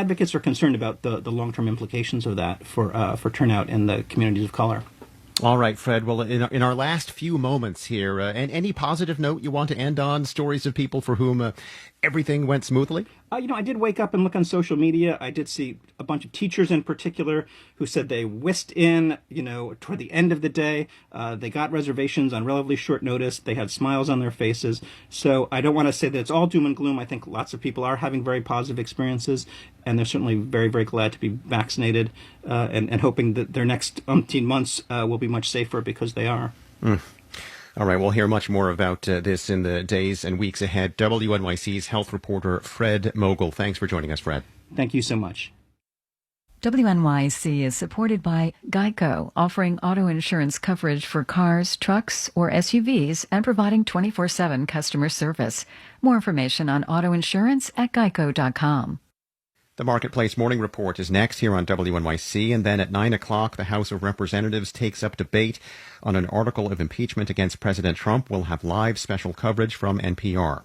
advocates are concerned about the long-term implications of that for turnout in the communities of color. All right, Fred. Well, in our last few moments here, and any positive note you want to end on, stories of people for whom everything went smoothly? I did wake up and look on social media. I did see a bunch of teachers in particular who said they whisked in, toward the end of the day. They got reservations on relatively short notice. They had smiles on their faces. So I don't want to say that it's all doom and gloom. I think lots of people are having very positive experiences, and they're certainly very, very glad to be vaccinated and hoping that their next umpteen months will be much safer because they are. All right, we'll hear much more about this in the days and weeks ahead. WNYC's health reporter Fred Mogul. Thanks for joining us, Fred. Thank you so much. WNYC is supported by Geico, offering auto insurance coverage for cars, trucks, or SUVs and providing 24/7 customer service. More information on auto insurance at geico.com. The Marketplace Morning Report is next here on WNYC, and then at 9 o'clock, the House of Representatives takes up debate on an article of impeachment against President Trump. We'll have live special coverage from NPR.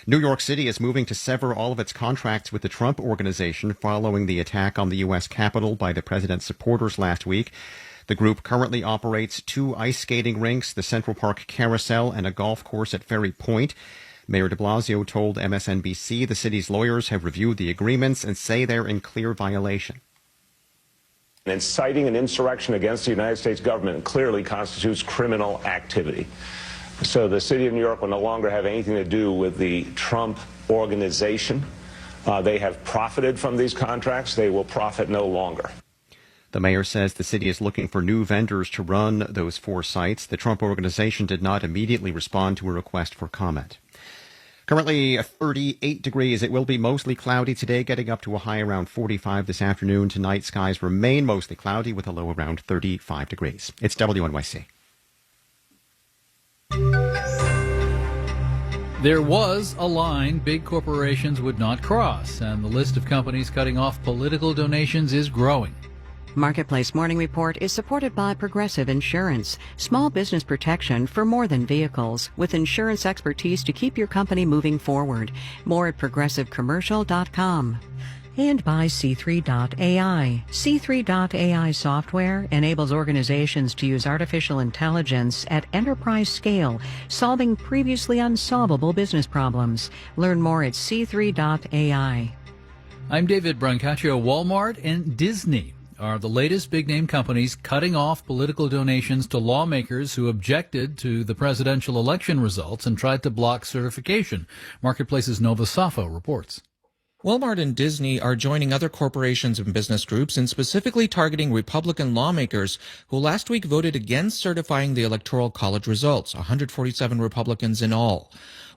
New York City is moving to sever all of its contracts with the Trump Organization following the attack on the U.S. Capitol by the president's supporters last week. The group currently operates 2 ice skating rinks, the Central Park Carousel, and a golf course at Ferry Point. Mayor de Blasio told MSNBC the city's lawyers have reviewed the agreements and say they're in clear violation. Inciting an insurrection against the United States government clearly constitutes criminal activity. So the city of New York will no longer have anything to do with the Trump Organization. They have profited from these contracts. They will profit no longer. The mayor says the city is looking for new vendors to run those 4 sites. The Trump Organization did not immediately respond to a request for comment. Currently 38 degrees. It will be mostly cloudy today, getting up to a high around 45 this afternoon. Tonight, skies remain mostly cloudy with a low around 35 degrees. It's WNYC. There was a line big corporations would not cross, and the list of companies cutting off political donations is growing. Marketplace Morning Report is supported by Progressive Insurance, small business protection for more than vehicles, with insurance expertise to keep your company moving forward. More at progressivecommercial.com. And by C3.ai. C3.ai software enables organizations to use artificial intelligence at enterprise scale, solving previously unsolvable business problems. Learn more at C3.ai. I'm David Brancaccio. Walmart and Disney are the latest big-name companies cutting off political donations to lawmakers who objected to the presidential election results and tried to block certification. Marketplace's Nova Safo reports. Walmart and Disney are joining other corporations and business groups in specifically targeting Republican lawmakers who last week voted against certifying the Electoral College results, 147 Republicans in all.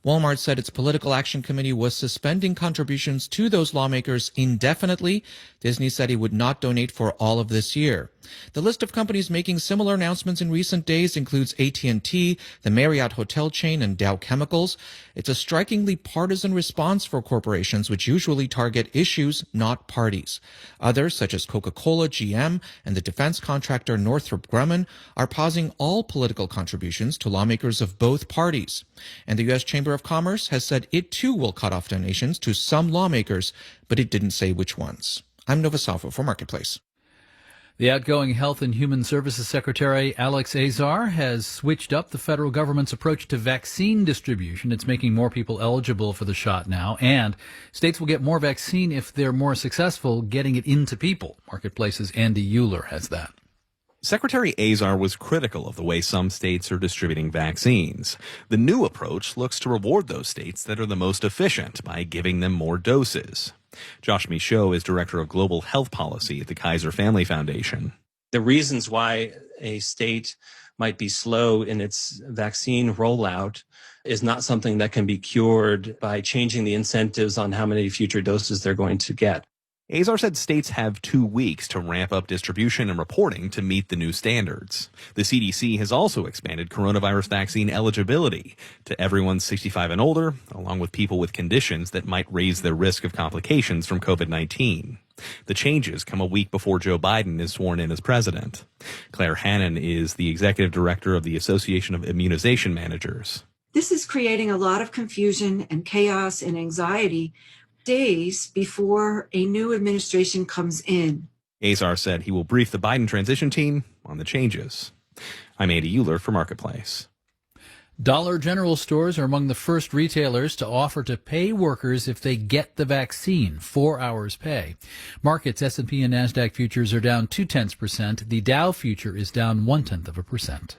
Walmart said its political action committee was suspending contributions to those lawmakers indefinitely. Disney said he would not donate for all of this year. The list of companies making similar announcements in recent days includes AT&T, the Marriott hotel chain, and Dow Chemicals. It's a strikingly partisan response for corporations which usually target issues, not parties. Others, such as Coca-Cola, GM, and the defense contractor Northrop Grumman, are pausing all political contributions to lawmakers of both parties. And the U.S. Chamber of Commerce has said it too will cut off donations to some lawmakers, but it didn't say which ones. I'm Nova Safo for Marketplace. The outgoing Health and Human Services Secretary Alex Azar has switched up the federal government's approach to vaccine distribution. It's making more people eligible for the shot now, and states will get more vaccine if they're more successful getting it into people. Marketplace's Andy Euler has that. Secretary Azar was critical of the way some states are distributing vaccines. The new approach looks to reward those states that are the most efficient by giving them more doses. Josh Michaud is Director of Global Health Policy at the Kaiser Family Foundation. The reasons why a state might be slow in its vaccine rollout is not something that can be cured by changing the incentives on how many future doses they're going to get. Azar said states have 2 weeks to ramp up distribution and reporting to meet the new standards. The CDC has also expanded coronavirus vaccine eligibility to everyone 65 and older, along with people with conditions that might raise their risk of complications from COVID-19. The changes come a week before Joe Biden is sworn in as president. Claire Hannon is the executive director of the Association of Immunization Managers. This is creating a lot of confusion and chaos and anxiety. days before a new administration comes in. Azar said he will brief the Biden transition team on the changes. I'm Andy Euler for Marketplace. Dollar General stores are among the first retailers to offer to pay workers if they get the vaccine, 4 hours pay. Markets, S&P and NASDAQ futures are down 0.2%. The Dow future is down 0.1%.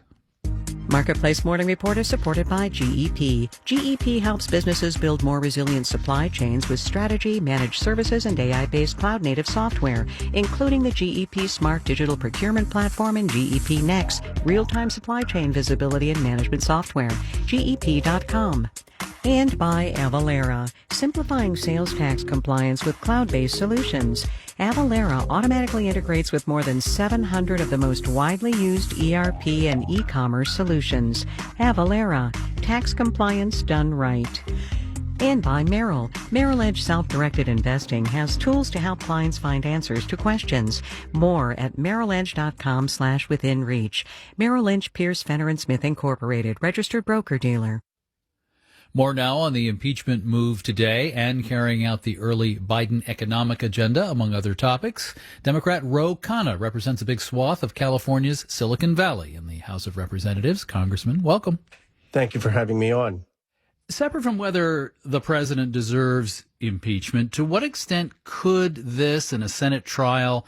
Marketplace Morning Report is supported by GEP. GEP helps businesses build more resilient supply chains with strategy, managed services, and AI-based cloud-native software, including the GEP Smart Digital Procurement Platform and GEP Next, real-time supply chain visibility and management software. GEP.com. And by Avalara, simplifying sales tax compliance with cloud-based solutions. Avalara automatically integrates with more than 700 of the most widely used ERP and e-commerce solutions. Avalara, tax compliance done right. And by Merrill. Merrill Edge Self-Directed Investing has tools to help clients find answers to questions. More at merrilledge.com/withinreach. Merrill Lynch, Pierce, Fenner & Smith Incorporated, registered broker-dealer. More now on the impeachment move today and carrying out the early Biden economic agenda, among other topics. Democrat Ro Khanna represents a big swath of California's Silicon Valley in the House of Representatives. Congressman, welcome. Thank you for having me on. Separate from whether the president deserves impeachment, to what extent could this and a Senate trial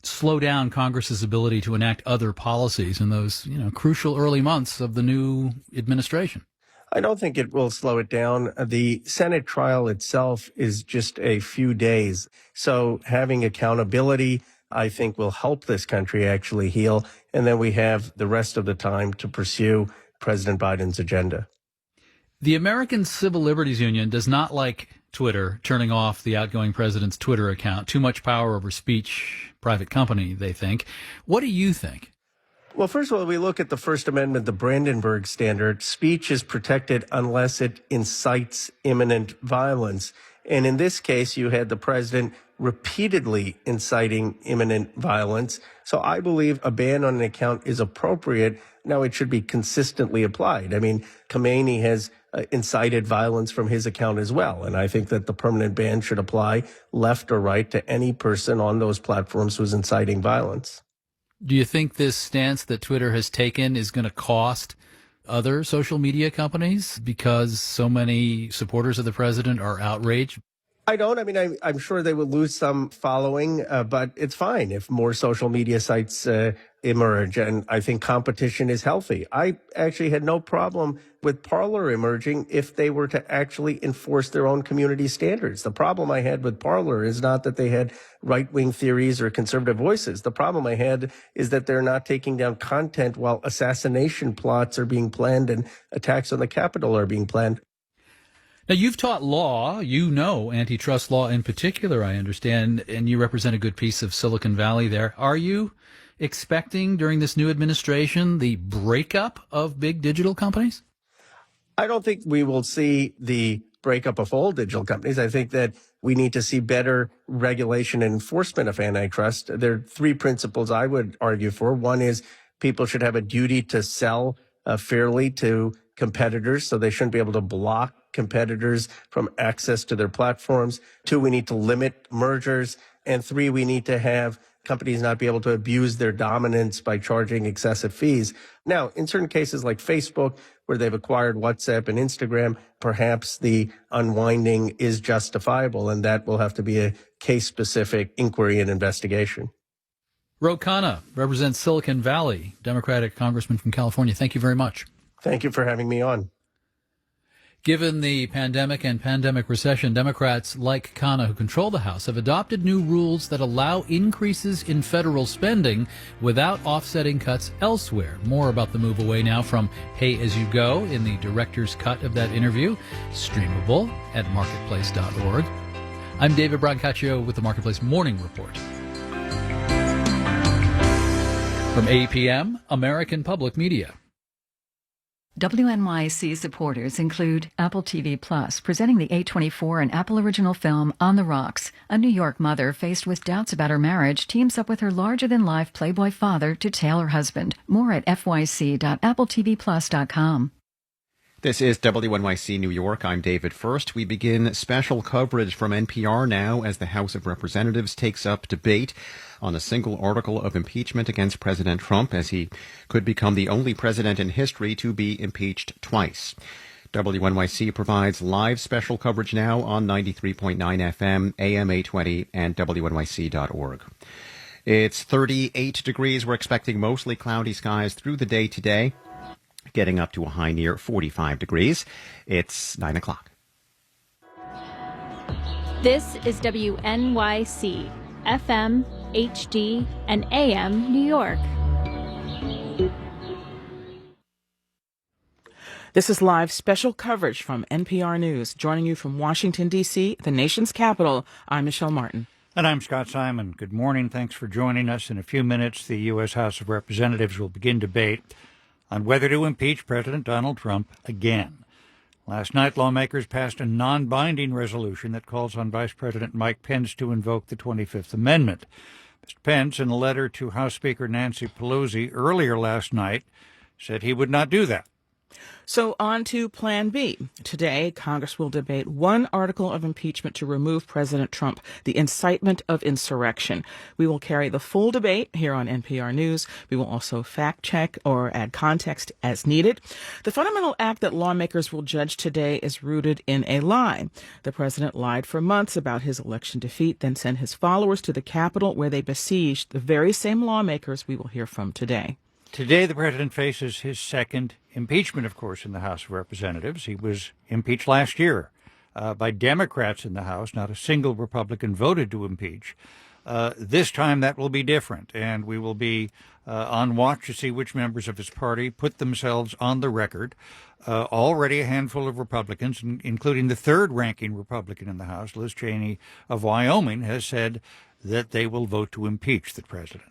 slow down Congress's ability to enact other policies in those, crucial early months of the new administration? I don't think it will slow it down. The Senate trial itself is just a few days. So having accountability, I think, will help this country actually heal. And then we have the rest of the time to pursue President Biden's agenda. The American Civil Liberties Union does not like Twitter turning off the outgoing president's Twitter account. Too much power over speech, private company, they think. What do you think? Well, first of all, we look at the First Amendment, the Brandenburg Standard. Speech is protected unless it incites imminent violence. And in this case, you had the president repeatedly inciting imminent violence. So I believe a ban on an account is appropriate. Now, it should be consistently applied. I mean, Khomeini has incited violence from his account as well. And I think that the permanent ban should apply left or right to any person on those platforms who's inciting violence. Do you think this stance that Twitter has taken is going to cost other social media companies because so many supporters of the president are outraged? I don't. I mean, I'm sure they will lose some following, but it's fine if more social media sites emerge. And I think competition is healthy. I actually had no problem with Parler emerging if they were to actually enforce their own community standards. The problem I had with Parler is not that they had right-wing theories or conservative voices. The problem I had is that they're not taking down content while assassination plots are being planned and attacks on the Capitol are being planned. Now, you've taught law, antitrust law in particular, I understand, and you represent a good piece of Silicon Valley there. Are you expecting during this new administration the breakup of big digital companies? I don't think we will see the breakup of all digital companies. I think that we need to see better regulation and enforcement of antitrust. There are three principles I would argue for. One is people should have a duty to sell fairly to competitors, so they shouldn't be able to block competitors from access to their platforms. Two, we need to limit mergers. And three, we need to have companies not be able to abuse their dominance by charging excessive fees. Now, in certain cases like Facebook, where they've acquired WhatsApp and Instagram, perhaps the unwinding is justifiable, and that will have to be a case-specific inquiry and investigation. Ro Khanna represents Silicon Valley, Democratic congressman from California. Thank you very much. Thank you for having me on. Given the pandemic and pandemic recession, Democrats like Khanna, who control the House, have adopted new rules that allow increases in federal spending without offsetting cuts elsewhere. More about the move away now from Pay As You Go in the director's cut of that interview, streamable at marketplace.org. I'm David Brancaccio with the Marketplace Morning Report. From APM, American Public Media. WNYC supporters include Apple TV Plus, presenting the A24 and Apple original film On the Rocks. A New York mother faced with doubts about her marriage teams up with her larger-than-life Playboy father to tail her husband. More at fyc.appletvplus.com. This is WNYC New York. I'm David First. We begin special coverage from NPR now as the House of Representatives takes up debate on a single article of impeachment against President Trump, as he could become the only president in history to be impeached twice. WNYC provides live special coverage now on 93.9 FM, AM 820, and WNYC.org. It's 38 degrees. We're expecting mostly cloudy skies through the day today, getting up to a high near 45 degrees. It's 9 o'clock. This is WNYC, FM, HD, and AM New York. This is live special coverage from NPR News. Joining you from Washington, D.C., the nation's capital, I'm Michelle Martin. And I'm Scott Simon. Good morning. Thanks for joining us. In a few minutes, the U.S. House of Representatives will begin debate on whether to impeach President Donald Trump again. Last night, lawmakers passed a non-binding resolution that calls on Vice President Mike Pence to invoke the 25th Amendment. Mr. Pence, in a letter to House Speaker Nancy Pelosi earlier last night, said he would not do that. So on to Plan B. Today, Congress will debate one article of impeachment to remove President Trump, the incitement of insurrection. We will carry the full debate here on NPR News. We will also fact-check or add context as needed. The fundamental act that lawmakers will judge today is rooted in a lie. The president lied for months about his election defeat, then sent his followers to the Capitol, where they besieged the very same lawmakers we will hear from today. Today, the president faces his second impeachment, of course, in the House of Representatives. He was impeached last year by Democrats in the House. Not a single Republican voted to impeach. This time, that will be different, and we will be on watch to see which members of his party put themselves on the record. Already a handful of Republicans, including the third-ranking Republican in the House, Liz Cheney of Wyoming, has said that they will vote to impeach the president.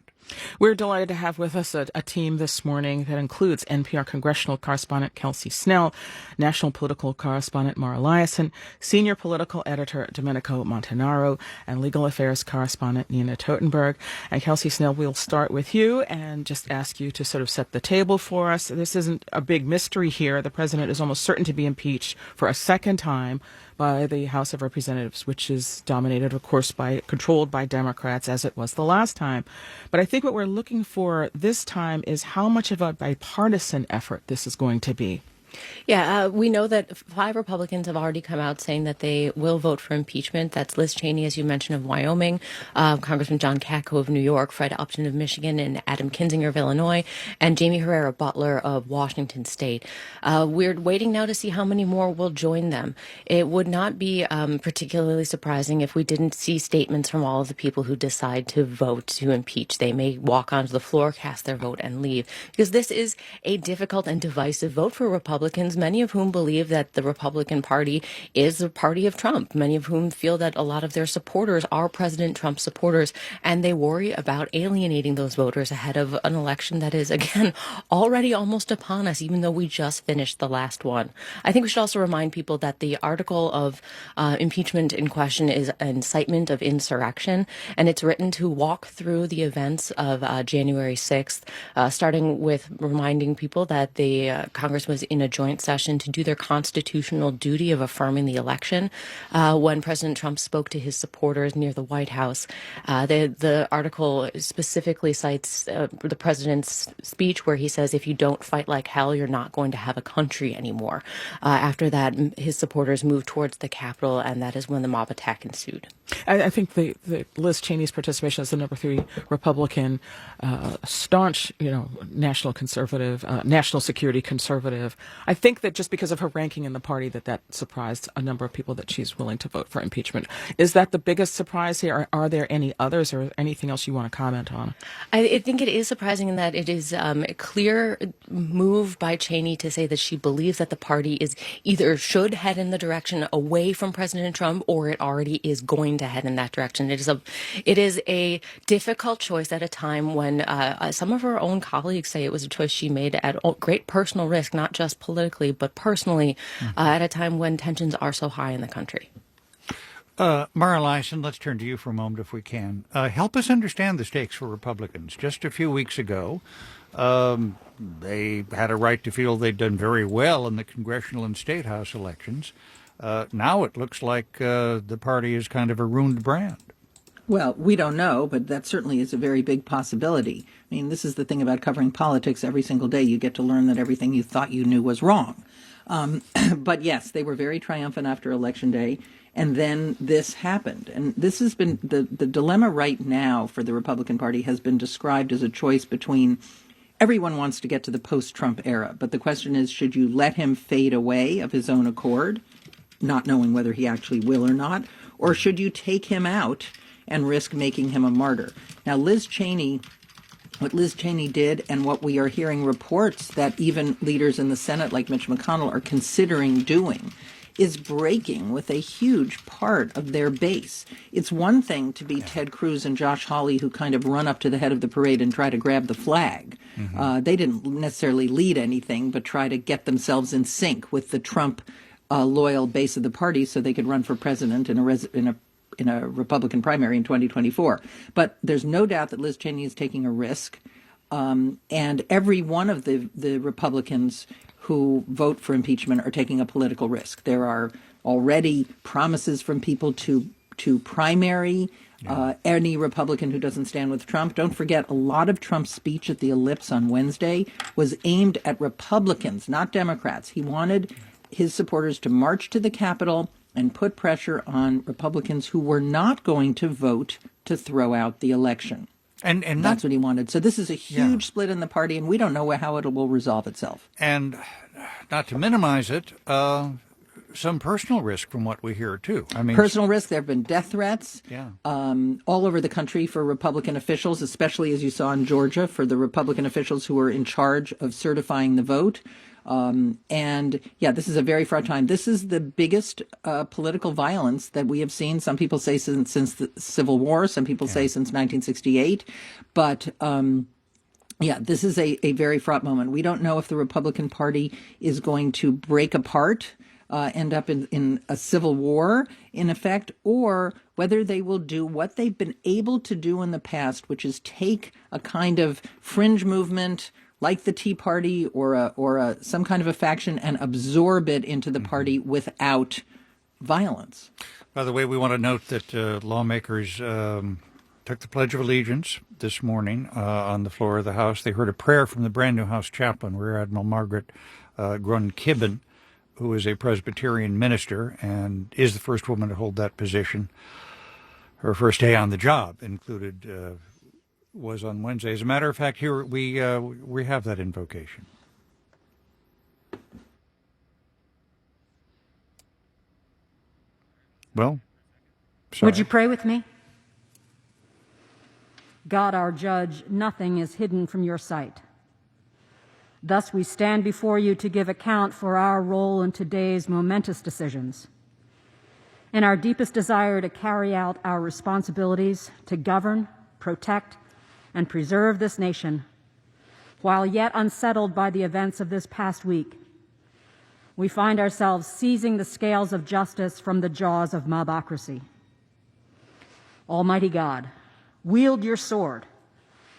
We're delighted to have with us a team this morning that includes NPR congressional correspondent Kelsey Snell, national political correspondent Mara Liasson, senior political editor Domenico Montanaro, and legal affairs correspondent Nina Totenberg. And Kelsey Snell, we'll start with you and just ask you to sort of set the table for us. This isn't a big mystery here. The president is almost certain to be impeached for a second time by the House of Representatives, which is dominated, of course, controlled by Democrats, as it was the last time. But I think what we're looking for this time is how much of a bipartisan effort this is going to be. Yeah, we know that 5 Republicans have already come out saying that they will vote for impeachment. That's Liz Cheney, as you mentioned, of Wyoming, Congressman John Katko of New York, Fred Upton of Michigan, and Adam Kinzinger of Illinois, and Jamie Herrera Butler of Washington State. We're waiting now to see how many more will join them. It would not be particularly surprising if we didn't see statements from all of the people who decide to vote to impeach. They may walk onto the floor, cast their vote, and leave, because this is a difficult and divisive vote for Republicans, many of whom believe that the Republican Party is the party of Trump, many of whom feel that a lot of their supporters are President Trump supporters, and they worry about alienating those voters ahead of an election that is, again, already almost upon us, even though we just finished the last one. I think we should also remind people that the article of impeachment in question is incitement of insurrection, and it's written to walk through the events of January 6th, starting with reminding people that the Congress was in a joint session to do their constitutional duty of affirming the election. When President Trump spoke to his supporters near the White House, the article specifically cites the president's speech where he says, if you don't fight like hell, you're not going to have a country anymore. After that, his supporters moved towards the Capitol, and that is when the mob attack ensued. I think the Liz Cheney's participation as the number 3 Republican, staunch, national conservative, national security conservative. I think that just because of her ranking in the party, that surprised a number of people that she's willing to vote for impeachment. Is that the biggest surprise here? Are there any others or anything else you want to comment on? I think it is surprising in that it is a clear move by Cheney to say that she believes that the party is either should head in the direction away from President Trump or it already is going to head in that direction. It is a difficult choice at a time when some of her own colleagues say it was a choice she made at great personal risk, not just politically, but personally, at a time when tensions are so high in the country. Mara Liasson, let's turn to you for a moment if we can. Help us understand the stakes for Republicans. Just a few weeks ago, they had a right to feel they'd done very well in the congressional and state house elections. Now it looks like the party is kind of a ruined brand. Well, we don't know, but that certainly is a very big possibility. I mean, this is the thing about covering politics every single day. You get to learn that everything you thought you knew was wrong. But yes, they were very triumphant after Election Day, and then this happened. And this has been the dilemma right now for the Republican Party has been described as a choice between everyone wants to get to the post-Trump era, but the question is, should you let him fade away of his own accord, not knowing whether he actually will or not, or should you take him out and risk making him a martyr? Now, what Liz Cheney did, and what we are hearing reports that even leaders in the Senate like Mitch McConnell are considering doing, is breaking with a huge part of their base. It's one thing to be Ted Cruz and Josh Hawley, who kind of run up to the head of the parade and try to grab the flag. Mm-hmm. They didn't necessarily lead anything, but try to get themselves in sync with the Trump loyal base of the party so they could run for president in a Republican primary in 2024. But there's no doubt that Liz Cheney is taking a risk. And every one of the Republicans who vote for impeachment are taking a political risk. There are already promises from people to primary any Republican who doesn't stand with Trump. Don't forget, a lot of Trump's speech at the Ellipse on Wednesday was aimed at Republicans, not Democrats. He wanted his supporters to march to the Capitol and put pressure on Republicans who were not going to vote to throw out the election. And that's what he wanted. So this is a huge split in the party, and we don't know how it will resolve itself. And not to minimize it, some personal risk from what we hear, too. I mean, personal risk. There have been death threats all over the country for Republican officials, especially, as you saw in Georgia, for the Republican officials who were in charge of certifying the vote. This is a very fraught time. This is the biggest political violence that we have seen. Some people say since the Civil War. Some people say since 1968. But this is a very fraught moment. We don't know if the Republican Party is going to break apart, end up in a civil war, in effect, or whether they will do what they've been able to do in the past, which is take a kind of fringe movement like the Tea Party or some kind of a faction and absorb it into the party without violence. By the way, we want to note that lawmakers took the Pledge of Allegiance this morning on the floor of the House. They heard a prayer from the brand new House chaplain, Rear Admiral Margaret Grun-Kibben, who is a Presbyterian minister and is the first woman to hold that position. Her first day on the job was on Wednesday. As a matter of fact, here we have that invocation. Well, sorry. Would you pray with me? God, our judge, nothing is hidden from your sight. Thus we stand before you to give account for our role in today's momentous decisions. In our deepest desire to carry out our responsibilities to govern, protect, and preserve this nation, while yet unsettled by the events of this past week, we find ourselves seizing the scales of justice from the jaws of mobocracy. Almighty God, wield your sword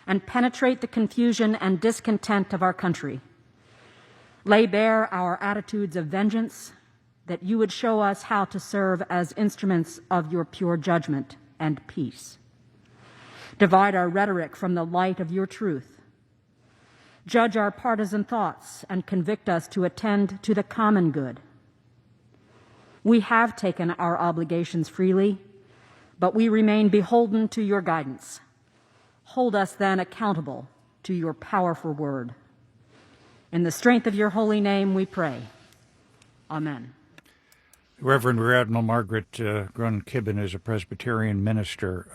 and penetrate the confusion and discontent of our country. Lay bare our attitudes of vengeance, that you would show us how to serve as instruments of your pure judgment and peace. Divide our rhetoric from the light of your truth. Judge our partisan thoughts and convict us to attend to the common good. We have taken our obligations freely, but we remain beholden to your guidance. Hold us then accountable to your powerful word. In the strength of your holy name we pray. Amen. Reverend Rear Admiral Margaret Grun-Kibben is a Presbyterian minister.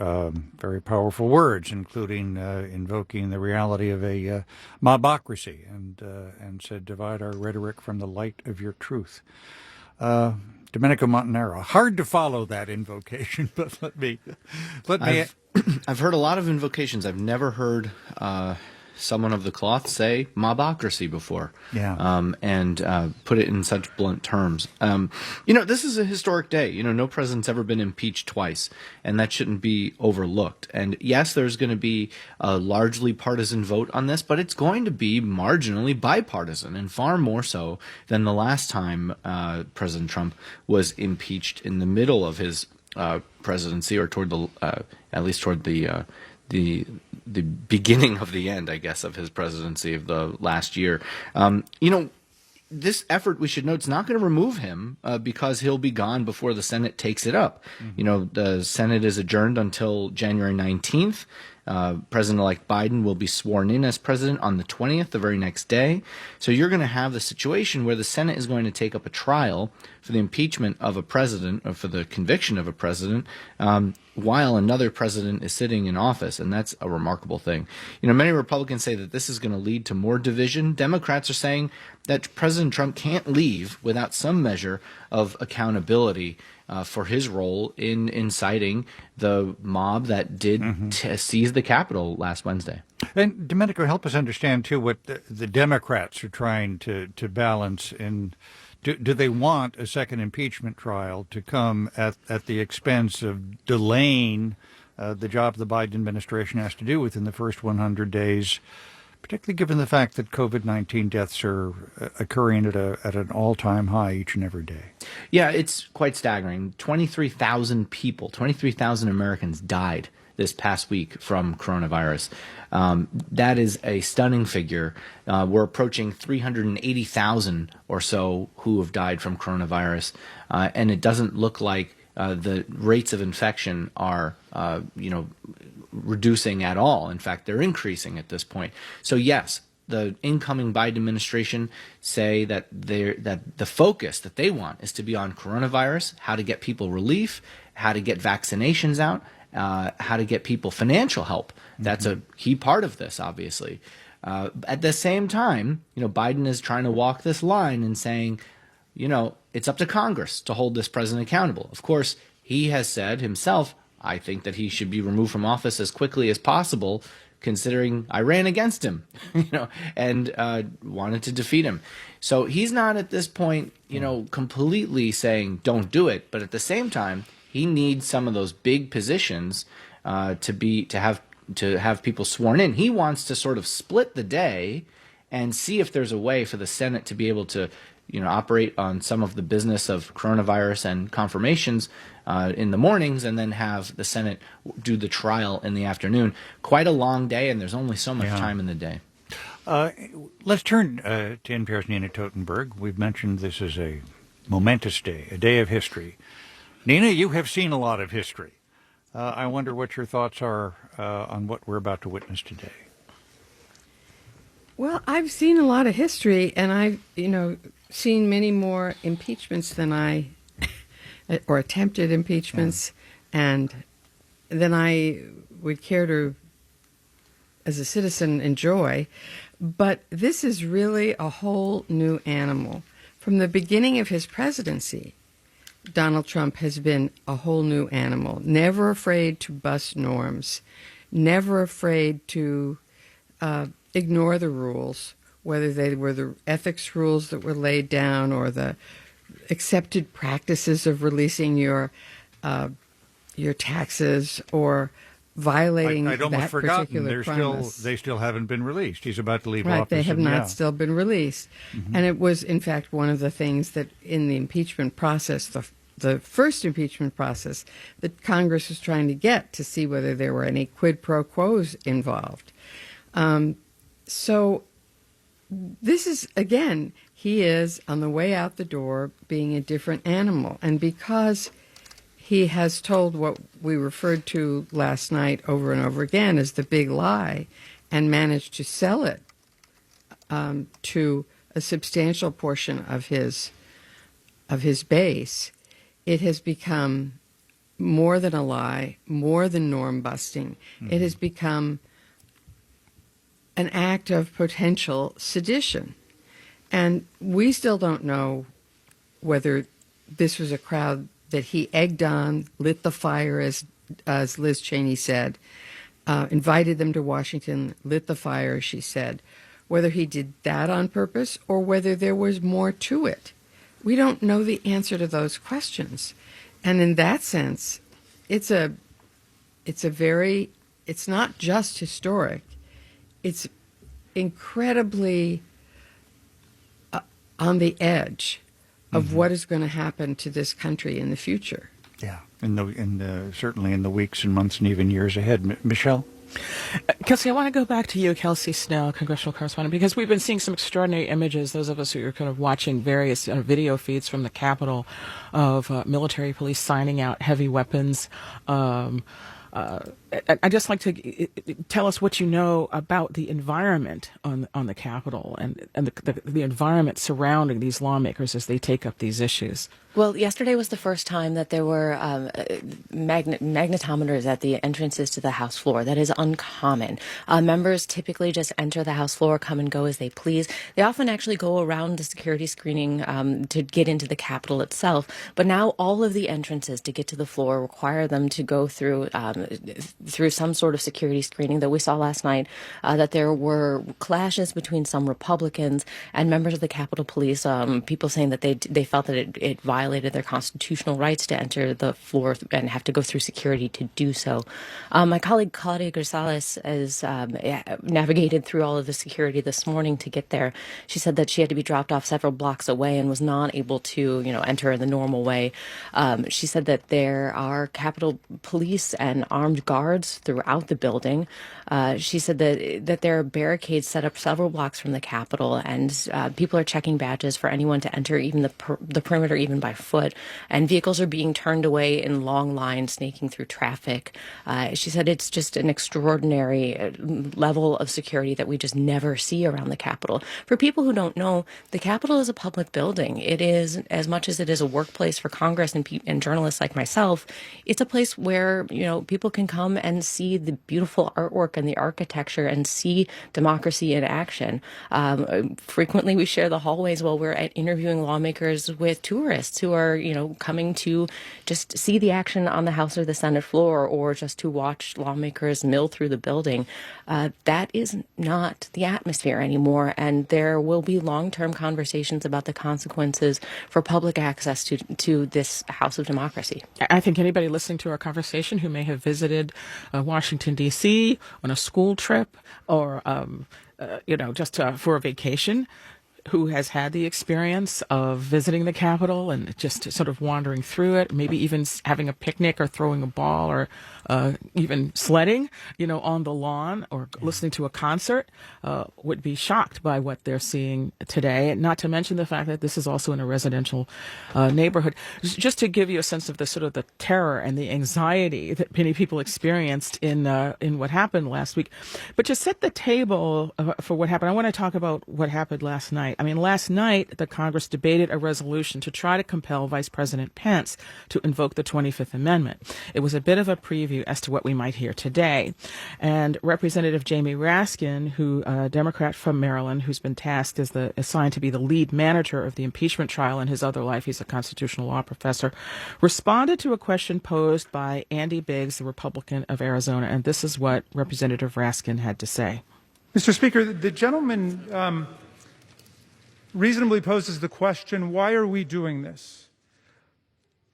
Very powerful words, including invoking the reality of a mobocracy, and said, "Divide our rhetoric from the light of your truth." Domenico Montanaro, hard to follow that invocation, but let me. I've heard a lot of invocations. I've never heard someone of the cloth say mobocracy before. And put it in such blunt terms. This is a historic day. No president's ever been impeached twice, and that shouldn't be overlooked. And yes, there's going to be a largely partisan vote on this, but it's going to be marginally bipartisan, and far more so than the last time President Trump was impeached in the middle of his presidency, or toward the at least toward the beginning of the end, I guess, of his presidency of the last year. This effort, we should note, is not going to remove him because he'll be gone before the Senate takes it up. The Senate is adjourned until January 19th. President-elect Biden will be sworn in as president on the 20th, the very next day. So you're going to have the situation where the Senate is going to take up a trial for the impeachment of a president, or for the conviction of a president, while another president is sitting in office, and that's a remarkable thing. Many Republicans say that this is going to lead to more division. Democrats are saying that President Trump can't leave without some measure of accountability for his role in inciting the mob that did seize the Capitol last Wednesday. And Domenico, help us understand, too, what the Democrats are trying to balance. Do they want a second impeachment trial to come at the expense of delaying the job the Biden administration has to do within the first 100 days, particularly given the fact that COVID-19 deaths are occurring at an all-time high each and every day? Yeah, it's quite staggering. 23,000 people, 23,000 Americans died this past week from coronavirus. That is a stunning figure. We're approaching 380,000 or so who have died from coronavirus, and it doesn't look like the rates of infection are, reducing at all. In fact, they're increasing at this point. So yes, the incoming Biden administration say that the focus that they want is to be on coronavirus, how to get people relief, how to get vaccinations out, how to get people financial help. That's a key part of this, obviously. At the same time, Biden is trying to walk this line and saying, it's up to Congress to hold this president accountable. Of course, he has said himself, I think that he should be removed from office as quickly as possible, considering I ran against him, and wanted to defeat him. So he's not at this point, completely saying don't do it. But at the same time, he needs some of those big positions to have people sworn in. He wants to sort of split the day and see if there's a way for the Senate to be able to operate on some of the business of coronavirus and confirmations in the mornings, and then have the Senate do the trial in the afternoon. Quite a long day, and there's only so much time in the day. Let's turn to NPR's Nina Totenberg. We've mentioned this is a momentous day, a day of history. Nina, you have seen a lot of history. I wonder what your thoughts are on what we're about to witness today. Well, I've seen a lot of history, and I've, seen many more impeachments than or attempted impeachments, and than I would care to, as a citizen, enjoy. But this is really a whole new animal. From the beginning of his presidency, Donald Trump has been a whole new animal, never afraid to bust norms, never afraid to ignore the rules, whether they were the ethics rules that were laid down or the accepted practices of releasing your taxes or violating I'd almost that forgotten. particular premise. They still haven't been released. He's about to leave Right, office. they have not still been released. And it was, in fact, one of the things that in the impeachment process, the first impeachment process, that Congress was trying to get to see whether there were any quid pro quos involved. So this is, again, he is on the way out the door being a different animal. And because he has told what we referred to last night over and over again as the big lie and managed to sell it to a substantial portion of his base, it has become more than a lie, more than norm busting. It has become an act of potential sedition. And we still don't know whether this was a crowd that he egged on, lit the fire, as Liz Cheney said, invited them to Washington, lit the fire, she said. Whether he did that on purpose or whether there was more to it, we don't know the answer to those questions. And in that sense, it's not just historic, it's incredibly on the edge of what is going to happen to this country in the future. Yeah, certainly in the weeks and months and even years ahead. Michelle? Kelsey, I want to go back to you, Kelsey Snell, congressional correspondent, because we've been seeing some extraordinary images, those of us who are kind of watching various video feeds from the Capitol of military police signing out heavy weapons. I'd just like to tell us what you know about the environment on the Capitol and the environment surrounding these lawmakers as they take up these issues. Well, yesterday was the first time that there were magnetometers at the entrances to the House floor. That is uncommon. Members typically just enter the House floor, come and go as they please. They often actually go around the security screening to get into the Capitol itself. But now all of the entrances to get to the floor require them to go through some sort of security screening. That we saw last night that there were clashes between some Republicans and members of the Capitol Police, people saying that they felt that it violated their constitutional rights to enter the floor and have to go through security to do so. My colleague Claudia Grisales has navigated through all of the security this morning to get there. She said that she had to be dropped off several blocks away and was not able to, enter in the normal way. She said that there are Capitol Police and armed guards throughout the building. She said that there are barricades set up several blocks from the Capitol, and people are checking badges for anyone to enter even the perimeter, even by foot. And vehicles are being turned away in long lines, snaking through traffic. She said it's just an extraordinary level of security that we just never see around the Capitol. For people who don't know, the Capitol is a public building. It is, as much as it is a workplace for Congress and journalists like myself, it's a place where, people can come and see the beautiful artwork and the architecture and see democracy in action. Frequently we share the hallways while we're interviewing lawmakers with tourists who are, coming to just see the action on the House or the Senate floor, or just to watch lawmakers mill through the building. That is not the atmosphere anymore, and there will be long-term conversations about the consequences for public access to this House of democracy. I think anybody listening to our conversation who may have visited Washington, D.C. on a school trip or, just for a vacation, who has had the experience of visiting the Capitol and just sort of wandering through it, maybe even having a picnic or throwing a ball or even sledding, on the lawn or listening to a concert, would be shocked by what they're seeing today. And not to mention the fact that this is also in a residential neighborhood. Just to give you a sense of the sort of the terror and the anxiety that many people experienced in what happened last week. But to set the table for what happened, I want to talk about what happened last night. Last night, the Congress debated a resolution to try to compel Vice President Pence to invoke the 25th Amendment. It was a bit of a preview as to what we might hear today. And Representative Jamie Raskin, a Democrat from Maryland, who's been tasked assigned to be the lead manager of the impeachment trial in his other life, he's a constitutional law professor, responded to a question posed by Andy Biggs, the Republican of Arizona. And this is what Representative Raskin had to say. Mr. Speaker, the gentleman reasonably poses the question, why are we doing this?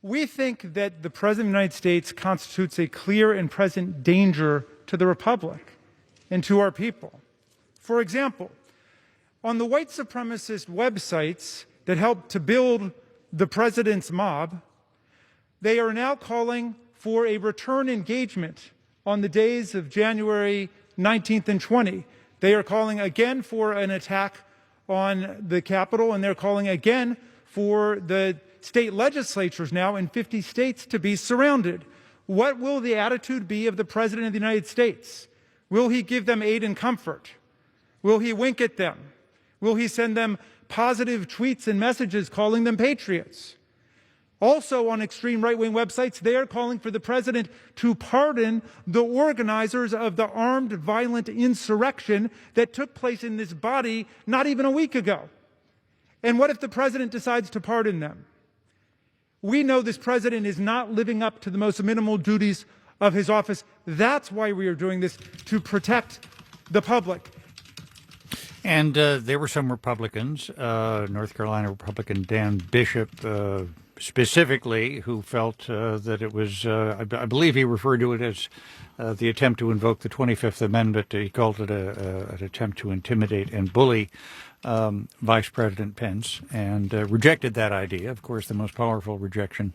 We think that the President of the United States constitutes a clear and present danger to the Republic and to our people. For example, on the white supremacist websites that helped to build the president's mob, they are now calling for a return engagement on the days of January 19th and 20. They are calling again for an attack on the Capitol, and they're calling again for the state legislatures now in 50 states to be surrounded. What will the attitude be of the President of the United States? Will he give them aid and comfort? Will he wink at them? Will he send them positive tweets and messages calling them patriots? Also on extreme right-wing websites, they are calling for the president to pardon the organizers of the armed violent insurrection that took place in this body not even a week ago. And what if the president decides to pardon them? We know this president is not living up to the most minimal duties of his office. That's why we are doing this, to protect the public. And there were some Republicans, North Carolina Republican Dan Bishop specifically, who felt that it was, I believe he referred to it as the attempt to invoke the 25th Amendment. He called it an attempt to intimidate and bully Vice President Pence, and rejected that idea. Of course, the most powerful rejection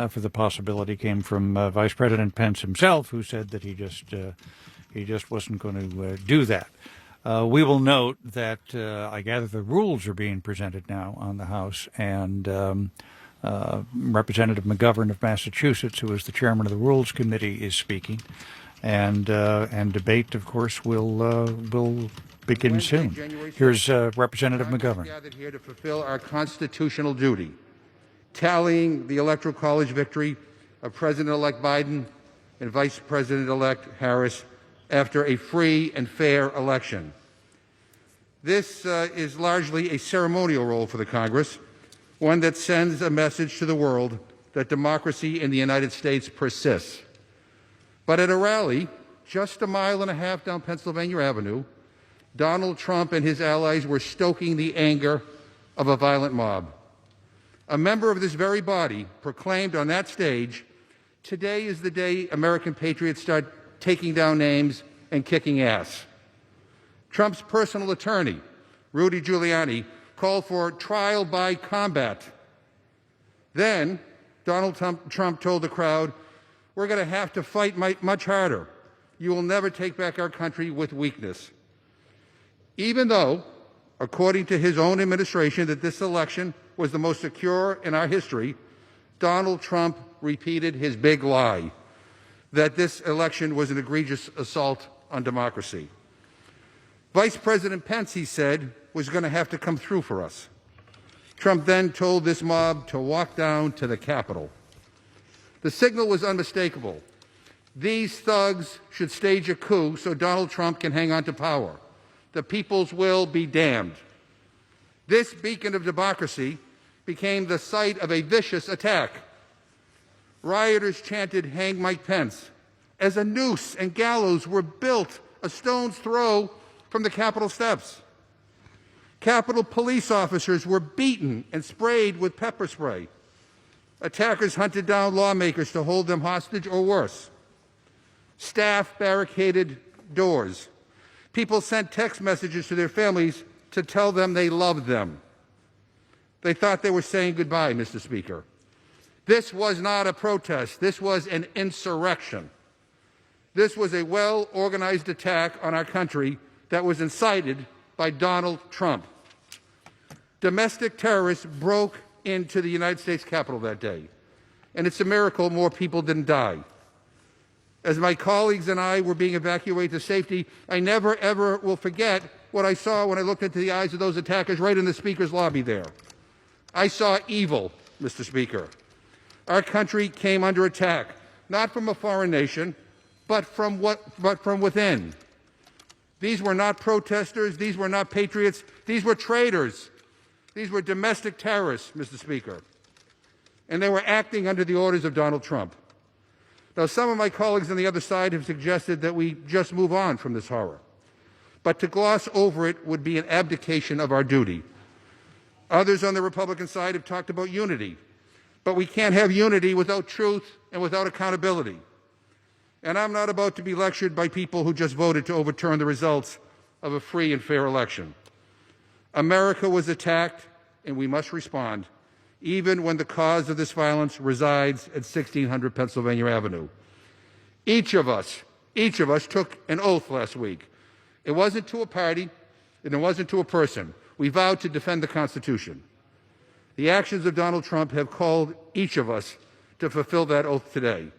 for the possibility came from Vice President Pence himself, who said that he just wasn't going to do that. We will note that I gather the rules are being presented now on the House, and Representative McGovern of Massachusetts, who is the chairman of the Rules Committee, is speaking, and debate, of course, will begin soon. Here's Representative McGovern. Gathered here to fulfill our constitutional duty, tallying the Electoral College victory of President-elect Biden and Vice President-elect Harris after a free and fair election. This is largely a ceremonial role for the Congress, one that sends a message to the world that democracy in the United States persists. But at a rally just a mile and a half down Pennsylvania Avenue, Donald Trump and his allies were stoking the anger of a violent mob. A member of this very body proclaimed on that stage, "Today is the day American patriots start taking down names and kicking ass." Trump's personal attorney, Rudy Giuliani, called for trial by combat. Then Donald Trump told the crowd, "We're going to have to fight much harder. You will never take back our country with weakness." Even though, according to his own administration, that this election was the most secure in our history, Donald Trump repeated his big lie, that this election was an egregious assault on democracy. Vice President Pence, he said, was going to have to come through for us. Trump then told this mob to walk down to the Capitol. The signal was unmistakable. These thugs should stage a coup so Donald Trump can hang on to power. The people's will be damned. This beacon of democracy became the site of a vicious attack. Rioters chanted, "Hang Mike Pence," as a noose and gallows were built a stone's throw from the Capitol steps. Capitol police officers were beaten and sprayed with pepper spray. Attackers hunted down lawmakers to hold them hostage or worse. Staff barricaded doors. People sent text messages to their families to tell them they loved them. They thought they were saying goodbye, Mr. Speaker. This was not a protest. This was an insurrection. This was a well-organized attack on our country that was incited by Donald Trump. Domestic terrorists broke into the United States Capitol that day, and it's a miracle more people didn't die. As my colleagues and I were being evacuated to safety, I never, ever will forget what I saw when I looked into the eyes of those attackers right in the Speaker's lobby there. I saw evil, Mr. Speaker. Our country came under attack, not from a foreign nation, but from within. These were not protesters. These were not patriots. These were traitors. These were domestic terrorists, Mr. Speaker. And they were acting under the orders of Donald Trump. Now, some of my colleagues on the other side have suggested that we just move on from this horror. But to gloss over it would be an abdication of our duty. Others on the Republican side have talked about unity. But we can't have unity without truth and without accountability. And I'm not about to be lectured by people who just voted to overturn the results of a free and fair election. America was attacked, and we must respond, even when the cause of this violence resides at 1600 Pennsylvania Avenue. Each of us took an oath last week. It wasn't to a party, and it wasn't to a person. We vowed to defend the Constitution. The actions of Donald Trump have called each of us to fulfill that oath today.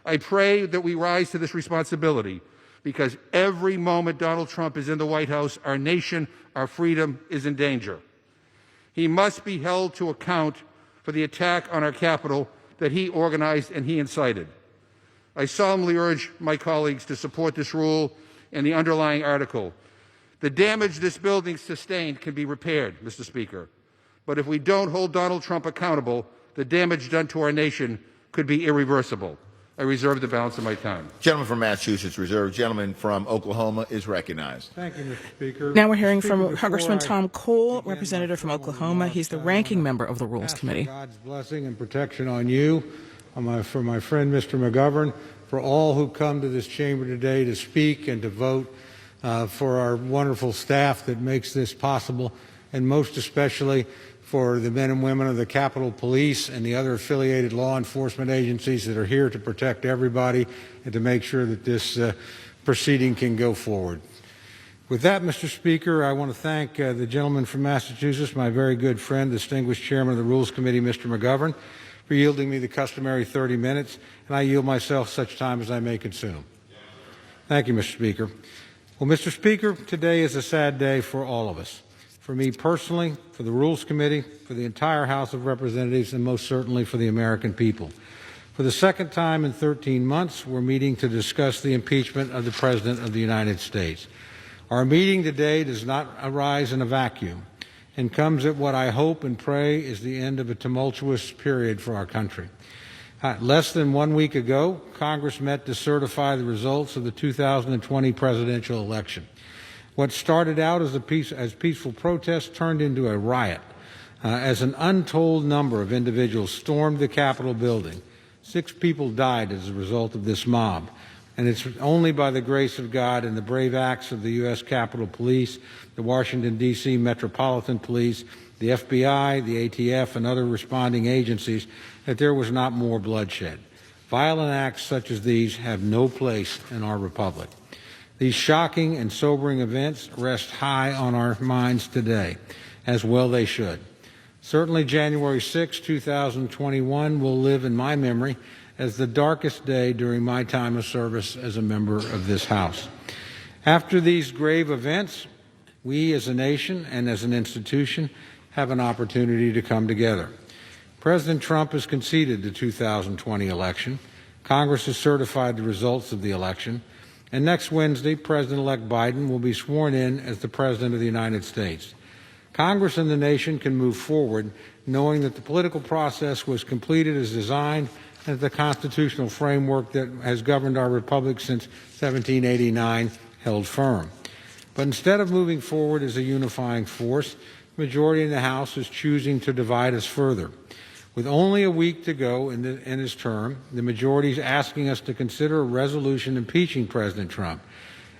I pray that we rise to this responsibility, because every moment Donald Trump is in the White House, our nation, our freedom is in danger. He must be held to account for the attack on our Capitol that he organized and he incited. I solemnly urge my colleagues to support this rule and the underlying article. The damage this building sustained can be repaired, Mr. Speaker. But if we don't hold Donald Trump accountable, the damage done to our nation could be irreversible. I reserve the balance of my time. Gentleman from Massachusetts reserved. Gentleman from Oklahoma is recognized. Thank you, Mr. Speaker. Now we're hearing from Congressman Tom Cole, representative from Oklahoma. He's the ranking member of the Rules Committee. God's blessing and protection on you, for my friend Mr. McGovern, for all who come to this chamber today to speak and to vote, for our wonderful staff that makes this possible, and most especially for the men and women of the Capitol Police and the other affiliated law enforcement agencies that are here to protect everybody and to make sure that this proceeding can go forward. With that, Mr. Speaker, I want to thank the gentleman from Massachusetts, my very good friend, distinguished chairman of the Rules Committee, Mr. McGovern, for yielding me the customary 30 minutes, and I yield myself such time as I may consume. Thank you, Mr. Speaker. Well, Mr. Speaker, today is a sad day for all of us. For me personally, for the Rules Committee, for the entire House of Representatives, and most certainly for the American people. For the second time in 13 months, we're meeting to discuss the impeachment of the President of the United States. Our meeting today does not arise in a vacuum and comes at what I hope and pray is the end of a tumultuous period for our country. Less than 1 week ago, Congress met to certify the results of the 2020 presidential election. What started out as peaceful protest turned into a riot as an untold number of individuals stormed the Capitol building. 6 people died as a result of this mob, and it's only by the grace of God and the brave acts of the U.S. Capitol Police, the Washington, D.C. Metropolitan Police, the FBI, the ATF, and other responding agencies that there was not more bloodshed. Violent acts such as these have no place in our republic. These shocking and sobering events rest high on our minds today, as well they should. Certainly January 6, 2021 will live in my memory as the darkest day during my time of service as a member of this House. After these grave events, we as a nation and as an institution have an opportunity to come together. President Trump has conceded the 2020 election. Congress has certified the results of the election. And next Wednesday, President-elect Biden will be sworn in as the President of the United States. Congress and the nation can move forward knowing that the political process was completed as designed and that the constitutional framework that has governed our republic since 1789 held firm. But instead of moving forward as a unifying force, the majority in the House is choosing to divide us further. With only a week to go in his term, the majority is asking us to consider a resolution impeaching President Trump.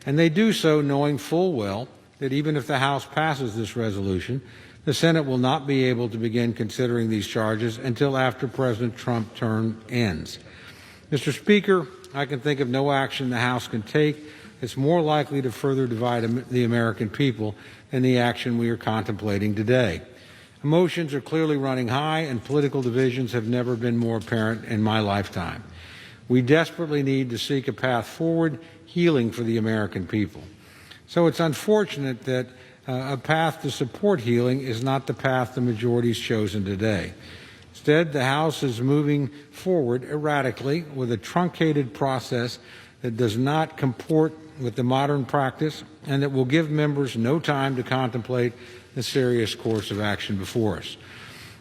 And they do so knowing full well that even if the House passes this resolution, the Senate will not be able to begin considering these charges until after President Trump's term ends. Mr. Speaker, I can think of no action the House can take that's more likely to further divide the American people than the action we are contemplating today. Emotions are clearly running high, and political divisions have never been more apparent in my lifetime. We desperately need to seek a path forward, healing for the American people. So it's unfortunate that a path to support healing is not the path the majority's chosen today. Instead, the House is moving forward erratically with a truncated process that does not comport with the modern practice and that will give members no time to contemplate the serious course of action before us.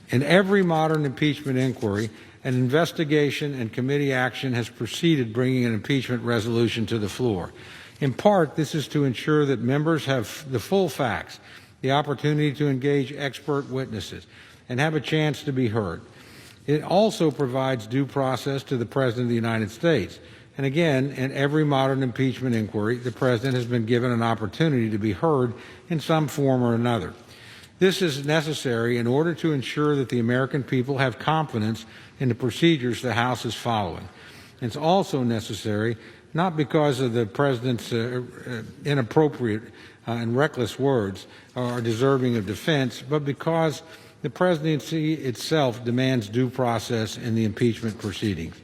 In every modern impeachment inquiry, an investigation and committee action has preceded bringing an impeachment resolution to the floor. In part, this is to ensure that members have the full facts, the opportunity to engage expert witnesses, and have a chance to be heard. It also provides due process to the President of the United States. And again, in every modern impeachment inquiry, the President has been given an opportunity to be heard in some form or another. This is necessary in order to ensure that the American people have confidence in the procedures the House is following. It's also necessary not because of the President's inappropriate and reckless words are deserving of defense, but because the presidency itself demands due process in the impeachment proceedings.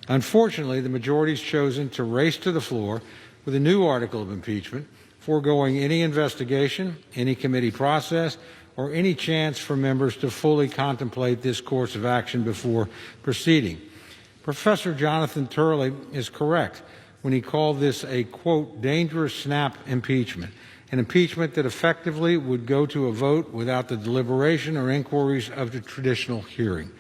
Unfortunately, the majority has chosen to race to the floor with a new article of impeachment, foregoing any investigation, any committee process, or any chance for members to fully contemplate this course of action before proceeding. Professor Jonathan Turley is correct when he called this a, quote, dangerous snap impeachment, an impeachment that effectively would go to a vote without the deliberation or inquiries of the traditional hearing.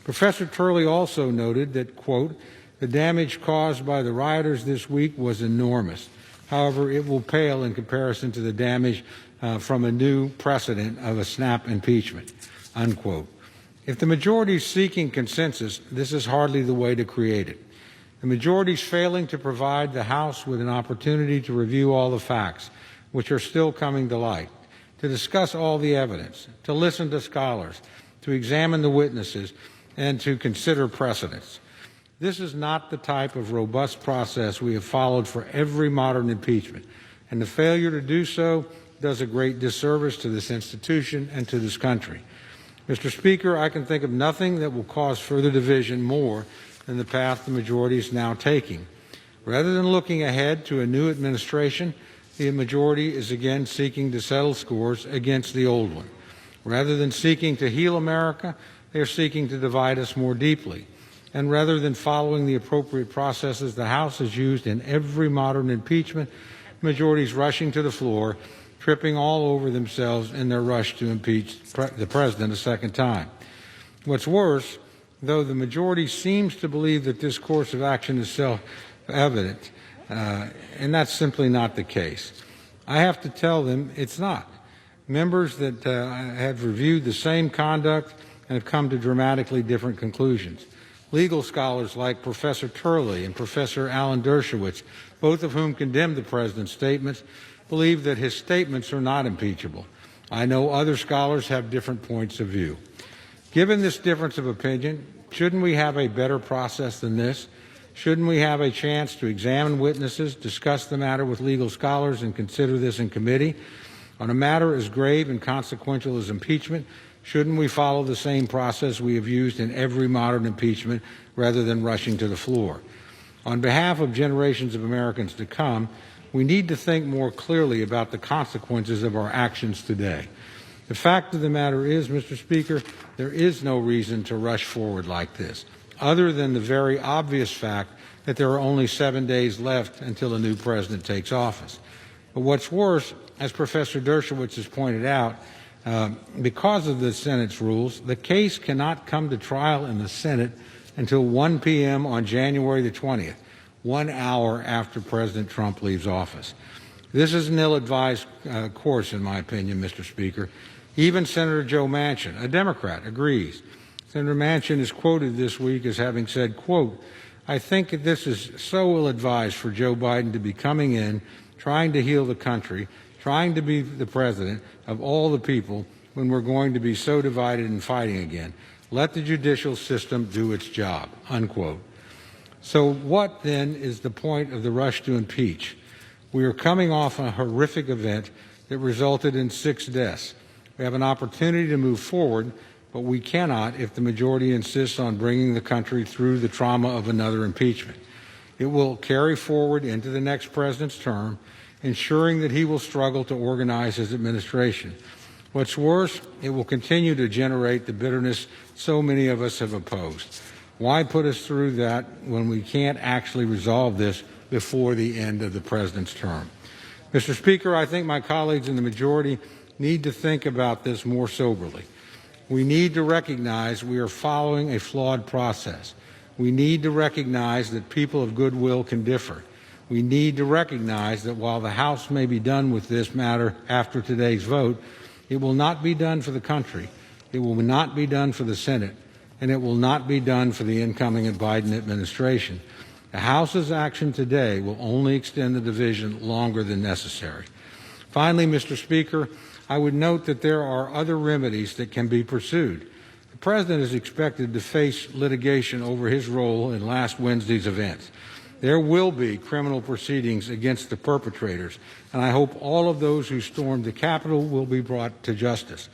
Professor Turley also noted that, quote, The damage caused by the rioters this week was enormous. However, it will pale in comparison to the damage from a new precedent of a snap impeachment, unquote. If the majority is seeking consensus, this is hardly the way to create it. The majority is failing to provide the House with an opportunity to review all the facts, which are still coming to light, to discuss all the evidence, to listen to scholars, to examine the witnesses, and to consider precedents. This is not the type of robust process we have followed for every modern impeachment, and the failure to do so does a great disservice to this institution and to this country. Mr. Speaker, I can think of nothing that will cause further division more than the path the majority is now taking. Rather than looking ahead to a new administration, the majority is again seeking to settle scores against the old one. Rather than seeking to heal America, they are seeking to divide us more deeply. And rather than following the appropriate processes the House has used in every modern impeachment, the majority is rushing to the floor, tripping all over themselves in their rush to impeach the president a second time. What's worse, though the majority seems to believe that this course of action is self-evident, and that's simply not the case. I have to tell them it's not. Members that have reviewed the same conduct and have come to dramatically different conclusions. Legal scholars like Professor Turley and Professor Alan Dershowitz, both of whom condemned the president's statements, believe that his statements are not impeachable. I know other scholars have different points of view. Given this difference of opinion, shouldn't we have a better process than this? Shouldn't we have a chance to examine witnesses, discuss the matter with legal scholars, and consider this in committee? On a matter as grave and consequential as impeachment, shouldn't we follow the same process we have used in every modern impeachment rather than rushing to the floor? On behalf of generations of Americans to come, we need to think more clearly about the consequences of our actions today. The fact of the matter is, Mr. Speaker, there is no reason to rush forward like this, other than the very obvious fact that there are only 7 days left until a new president takes office. But what's worse, as Professor Dershowitz has pointed out, because of the Senate's rules, the case cannot come to trial in the Senate until 1 p.m. on January the 20th, 1 hour after President Trump leaves office. This is an ill-advised course, in my opinion, Mr. Speaker. Even Senator Joe Manchin, a Democrat, agrees. Senator Manchin is quoted this week as having said, quote, "I think this is so ill-advised for Joe Biden to be coming in, trying to heal the country, trying to be the president of all the people when we're going to be so divided and fighting again. Let the judicial system do its job," unquote. So what then is the point of the rush to impeach? We are coming off a horrific event that resulted in 6 deaths. We have an opportunity to move forward, but we cannot if the majority insists on bringing the country through the trauma of another impeachment. It will carry forward into the next president's term, ensuring that he will struggle to organize his administration. What's worse, it will continue to generate the bitterness so many of us have opposed. Why put us through that when we can't actually resolve this before the end of the president's term? Mr. Speaker, I think my colleagues in the majority need to think about this more soberly. We need to recognize we are following a flawed process. We need to recognize that people of goodwill can differ. We need to recognize that while the House may be done with this matter after today's vote, it will not be done for the country, it will not be done for the Senate, and it will not be done for the incoming Biden administration. The House's action today will only extend the division longer than necessary. Finally, Mr. Speaker, I would note that there are other remedies that can be pursued. The President is expected to face litigation over his role in last Wednesday's events. There will be criminal proceedings against the perpetrators, and I hope all of those who stormed the Capitol will be brought to justice.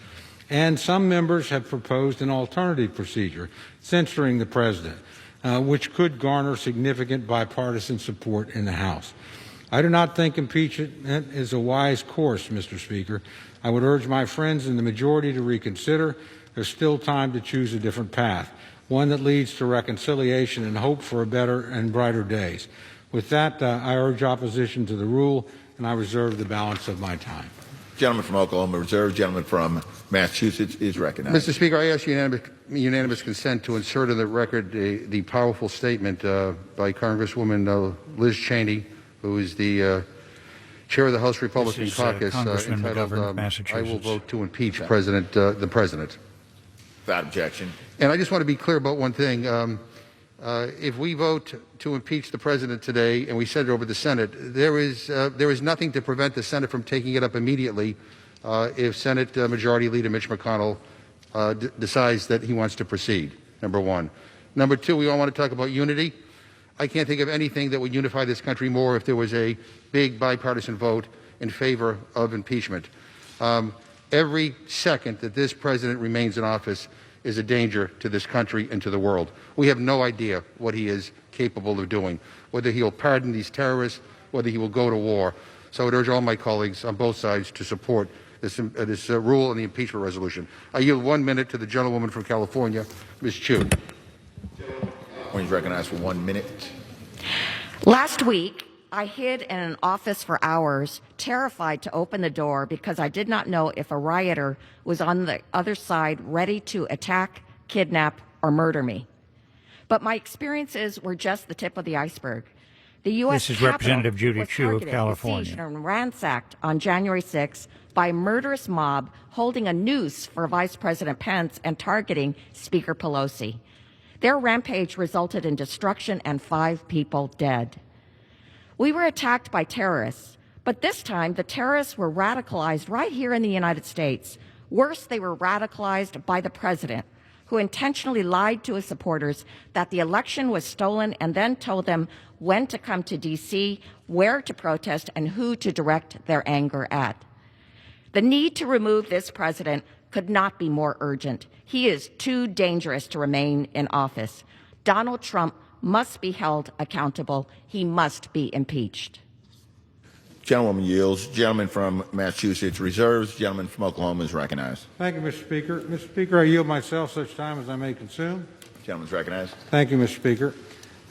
And some members have proposed an alternative procedure, censuring the President, which could garner significant bipartisan support in the House. I do not think impeachment is a wise course, Mr. Speaker. I would urge my friends in the majority to reconsider. There's still time to choose a different path, one that leads to reconciliation and hope for a better and brighter days. With that, I urge opposition to the rule, and I reserve the balance of my time. Gentleman from Oklahoma Reserve, gentleman from Massachusetts is recognized. Mr. Speaker, I ask unanimous consent to insert in the record the powerful statement by Congresswoman Liz Cheney, who is the chair of the House Republican Caucus, Congressman entitled, McGovern, Massachusetts. I will vote to impeach the President. Without objection. And I just want to be clear about one thing. If we vote to impeach the President today and we send it over to the Senate, there is nothing to prevent the Senate from taking it up immediately if Senate Majority Leader Mitch McConnell decides that he wants to proceed, number one. Number two, we all want to talk about unity. I can't think of anything that would unify this country more if there was a big bipartisan vote in favor of impeachment. Every second that this President remains in office is a danger to this country and to the world. We have no idea what he is capable of doing, whether he'll pardon these terrorists, whether he will go to war. So I would urge all my colleagues on both sides to support this rule and the impeachment resolution. I yield 1 minute to the gentlewoman from California, Ms. Chu. He's recognized for 1 minute. Last week, I hid in an office for hours, terrified to open the door because I did not know if a rioter was on the other side ready to attack, kidnap, or murder me. But my experiences were just the tip of the iceberg. The U.S. This is Capitol Representative Judy was Chu of targeted, California. besieged, and ransacked on January 6th by a murderous mob holding a noose for Vice President Pence and targeting Speaker Pelosi. Their rampage resulted in destruction and 5 people dead. We were attacked by terrorists, but this time the terrorists were radicalized right here in the United States. Worse, they were radicalized by the president, who intentionally lied to his supporters that the election was stolen and then told them when to come to D.C., where to protest, and who to direct their anger at. The need to remove this president could not be more urgent. He is too dangerous to remain in office. Donald Trump must be held accountable. He must be impeached. Gentlewoman yields. Gentleman from Massachusetts reserves. Gentleman from Oklahoma is recognized. Thank you, Mr. Speaker. Mr. Speaker, I yield myself such time as I may consume. Gentleman's recognized. Thank you, Mr. Speaker.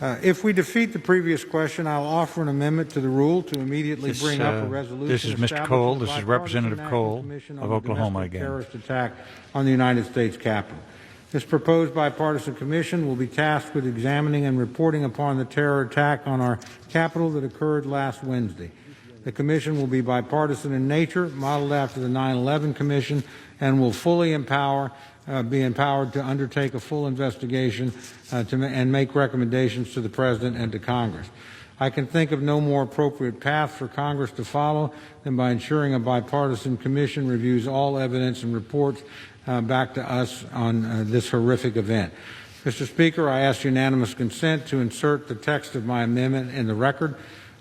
If we defeat the previous question, I'll offer an amendment to the rule to immediately bring up a resolution. This is Mr. Cole. This is Representative Cole of Oklahoma again. Terrorist attack on the United States Capitol. This proposed bipartisan commission will be tasked with examining and reporting upon the terror attack on our Capitol that occurred last Wednesday. The commission will be bipartisan in nature, modeled after the 9/11 Commission, and will fully be empowered to undertake a full investigation and make recommendations to the President and to Congress. I can think of no more appropriate path for Congress to follow than by ensuring a bipartisan commission reviews all evidence and reports back to us on this horrific event. Mr. Speaker, I ask unanimous consent to insert the text of my amendment in the record,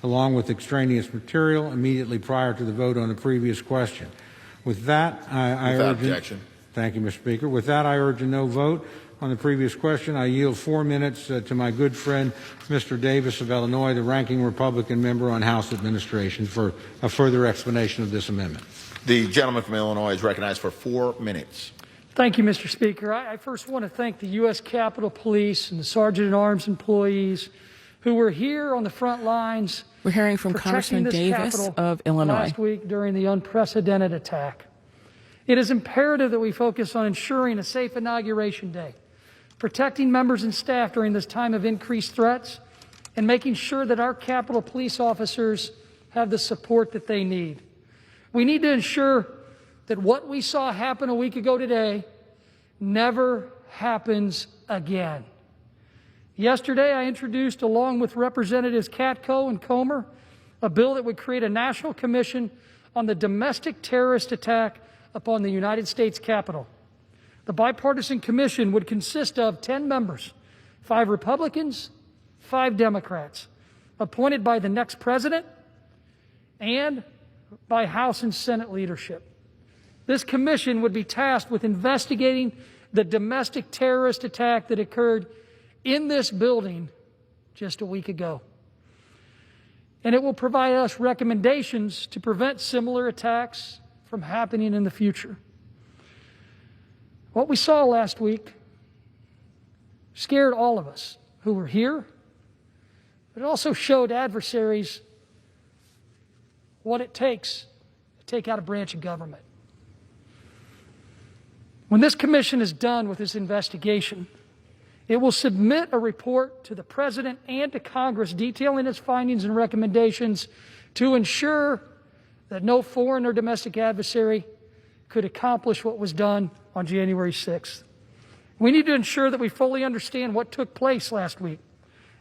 along with extraneous material, immediately prior to the vote on the previous question. With that, I Without urge... objection. Thank you, Mr. Speaker. With that, I urge a no vote on the previous question. I yield 4 minutes to my good friend, Mr. Davis of Illinois, the ranking Republican member on House Administration, for a further explanation of this amendment. The gentleman from Illinois is recognized for 4 minutes. Thank you, Mr. Speaker. I first want to thank the U.S. Capitol Police and the Sergeant-at-Arms employees who were here on the front lines. We're hearing from Congressman Davis of Illinois. Last week during the unprecedented attack. It is imperative that we focus on ensuring a safe inauguration day, protecting members and staff during this time of increased threats, and making sure that our Capitol Police officers have the support that they need. We need to ensure that what we saw happen a week ago today never happens again. Yesterday, I introduced, along with Representatives Katko and Comer, a bill that would create a national commission on the domestic terrorist attack upon the United States Capitol. The bipartisan commission would consist of 10 members, 5 Republicans, 5 Democrats, appointed by the next president and by House and Senate leadership. This commission would be tasked with investigating the domestic terrorist attack that occurred in this building just a week ago. And it will provide us recommendations to prevent similar attacks from happening in the future. What we saw last week scared all of us who were here, but it also showed adversaries what it takes take out a branch of government. When this commission is done with this investigation, it will submit a report to the President and to Congress detailing its findings and recommendations to ensure that no foreign or domestic adversary could accomplish what was done on January 6th. We need to ensure that we fully understand what took place last week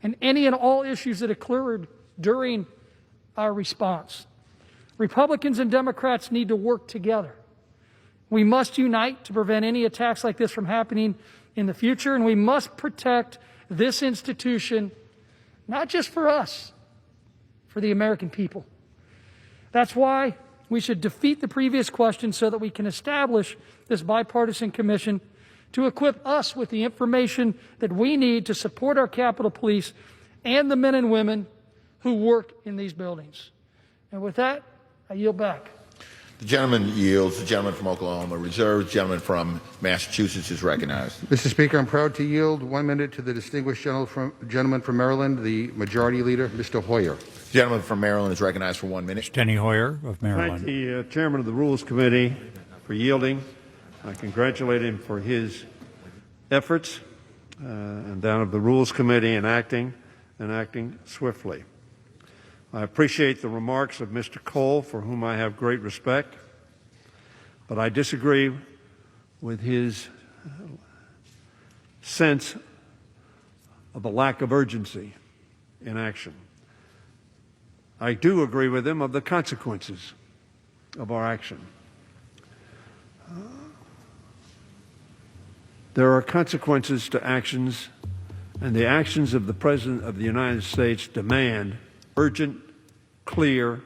and any and all issues that occurred during our response. Republicans and Democrats need to work together. We must unite to prevent any attacks like this from happening in the future, and we must protect this institution, not just for us, for the American people. That's why we should defeat the previous question so that we can establish this bipartisan commission to equip us with the information that we need to support our Capitol Police and the men and women who work in these buildings. And with that, I yield back. The gentleman yields. The gentleman from Oklahoma reserves. The gentleman from Massachusetts is recognized. Mr. Speaker, I'm proud to yield 1 minute to the distinguished gentleman from Maryland, the Majority Leader, Mr. Hoyer. The gentleman from Maryland is recognized for 1 minute. Steny Hoyer of Maryland. Thank the chairman of the Rules Committee for yielding. I congratulate him for his efforts and that of the Rules Committee in acting swiftly. I appreciate the remarks of Mr. Cole, for whom I have great respect, but I disagree with his sense of a lack of urgency in action. I do agree with him of the consequences of our action. There are consequences to actions, and the actions of the President of the United States demand urgent, clear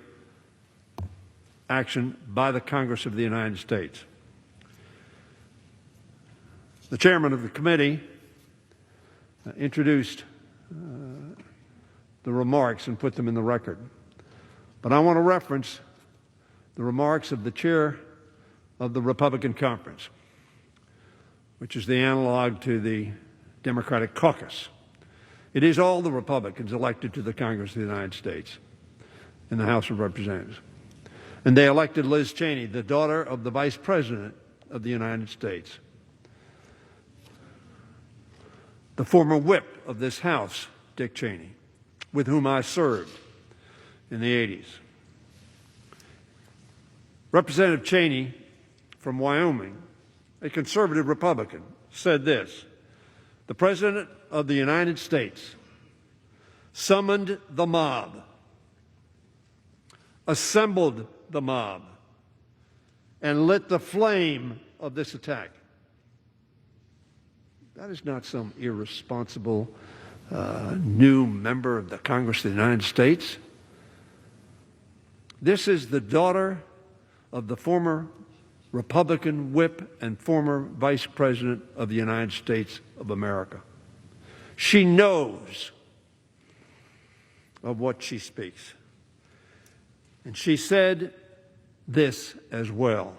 action by the Congress of the United States. The chairman of the committee introduced the remarks and put them in the record. But I want to reference the remarks of the chair of the Republican Conference, which is the analog to the Democratic Caucus. It is all the Republicans elected to the Congress of the United States in the House of Representatives. And they elected Liz Cheney, the daughter of the Vice President of the United States. The former whip of this House, Dick Cheney, with whom I served in the 80s. Representative Cheney from Wyoming, a conservative Republican, said this: the President of the United States summoned the mob, assembled the mob, and lit the flame of this attack. That is not some irresponsible new member of the Congress of the United States. This is the daughter of the former Republican whip and former Vice President of the United States of America. She knows of what she speaks. And she said this as well: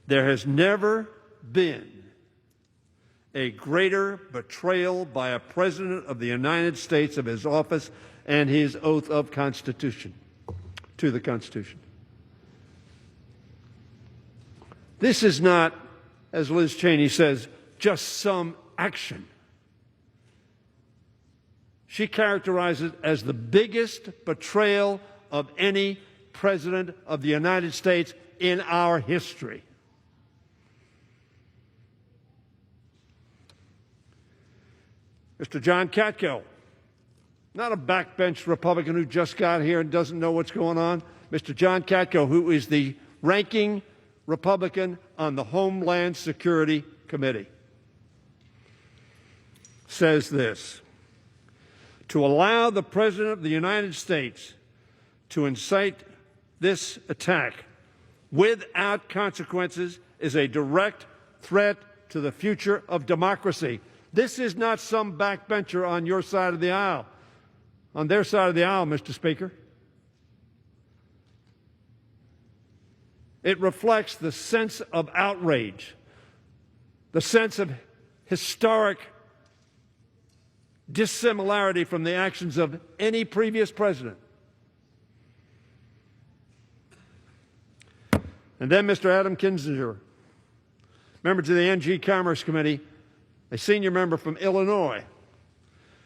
there has never been a greater betrayal by a President of the United States of his office and his oath of Constitution, to the Constitution. This is not, as Liz Cheney says, just some action. She characterizes it as the biggest betrayal of any President of the United States in our history. Mr. John Katko, not a backbench Republican who just got here and doesn't know what's going on. Mr. John Katko, who is the ranking Republican on the Homeland Security Committee, says this: to allow the President of the United States to incite this attack without consequences is a direct threat to the future of democracy. This is not some backbencher on your side of the aisle, on their side of the aisle, Mr. Speaker. It reflects the sense of outrage, the sense of historic dissimilarity from the actions of any previous president. And then Mr. Adam Kinzinger, member to the NG Commerce Committee, a senior member from Illinois.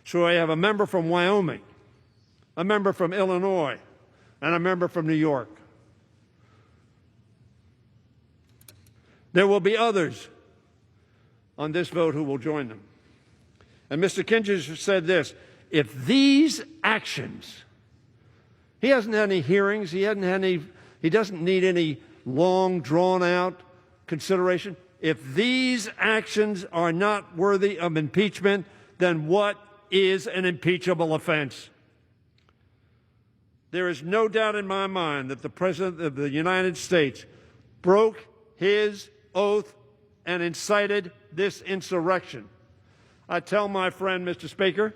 So I have a member from Wyoming, a member from Illinois, and a member from New York. There will be others on this vote who will join them. And Mr. Kinzinger said this: if these actions, he hasn't had any hearings, he doesn't need any long, drawn-out consideration. If these actions are not worthy of impeachment, then what is an impeachable offense? There is no doubt in my mind that the President of the United States broke his oath and incited this insurrection. I tell my friend, Mr. Speaker,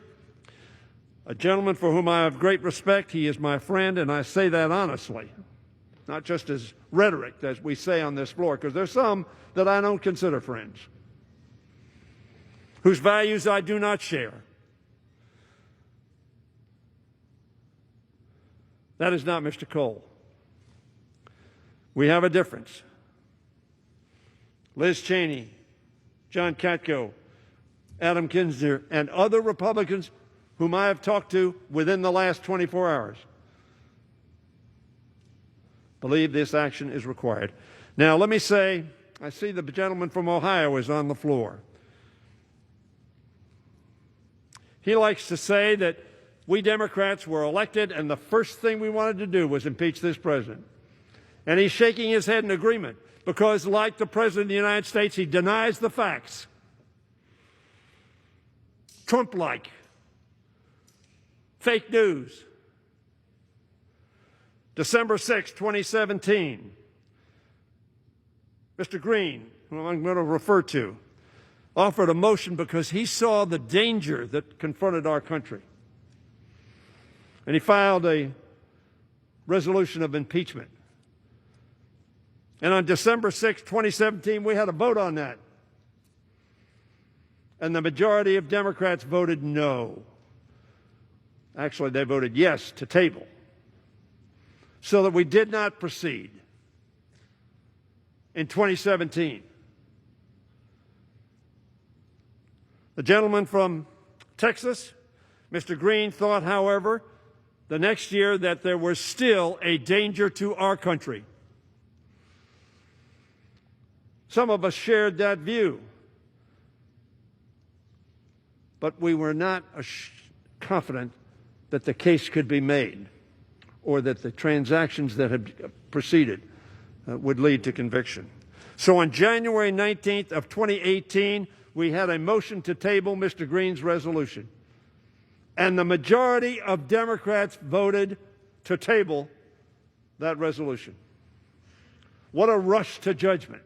a gentleman for whom I have great respect, he is my friend, and I say that honestly, not just as rhetoric, as we say on this floor, because there's some that I don't consider friends, whose values I do not share. That is not Mr. Cole. We have a difference. Liz Cheney, John Katko, Adam Kinzinger, and other Republicans whom I have talked to within the last 24 hours believe this action is required. Now, let me say, I see the gentleman from Ohio is on the floor. He likes to say that we Democrats were elected and the first thing we wanted to do was impeach this president. And he's shaking his head in agreement because, like the President of the United States, he denies the facts. Trump-like. Fake news. December 6, 2017, Mr. Green, who I'm going to refer to, offered a motion because he saw the danger that confronted our country. And he filed a resolution of impeachment. And on December 6, 2017, we had a vote on that. And the majority of Democrats voted no. Actually, they voted yes to table, so that we did not proceed in 2017. The gentleman from Texas, Mr. Green, thought, however, the next year that there was still a danger to our country. Some of us shared that view, but we were not confident that the case could be made or that the transactions that had proceeded would lead to conviction. So on January 19th of 2018, we had a motion to table Mr. Green's resolution. And the majority of Democrats voted to table that resolution. What a rush to judgment.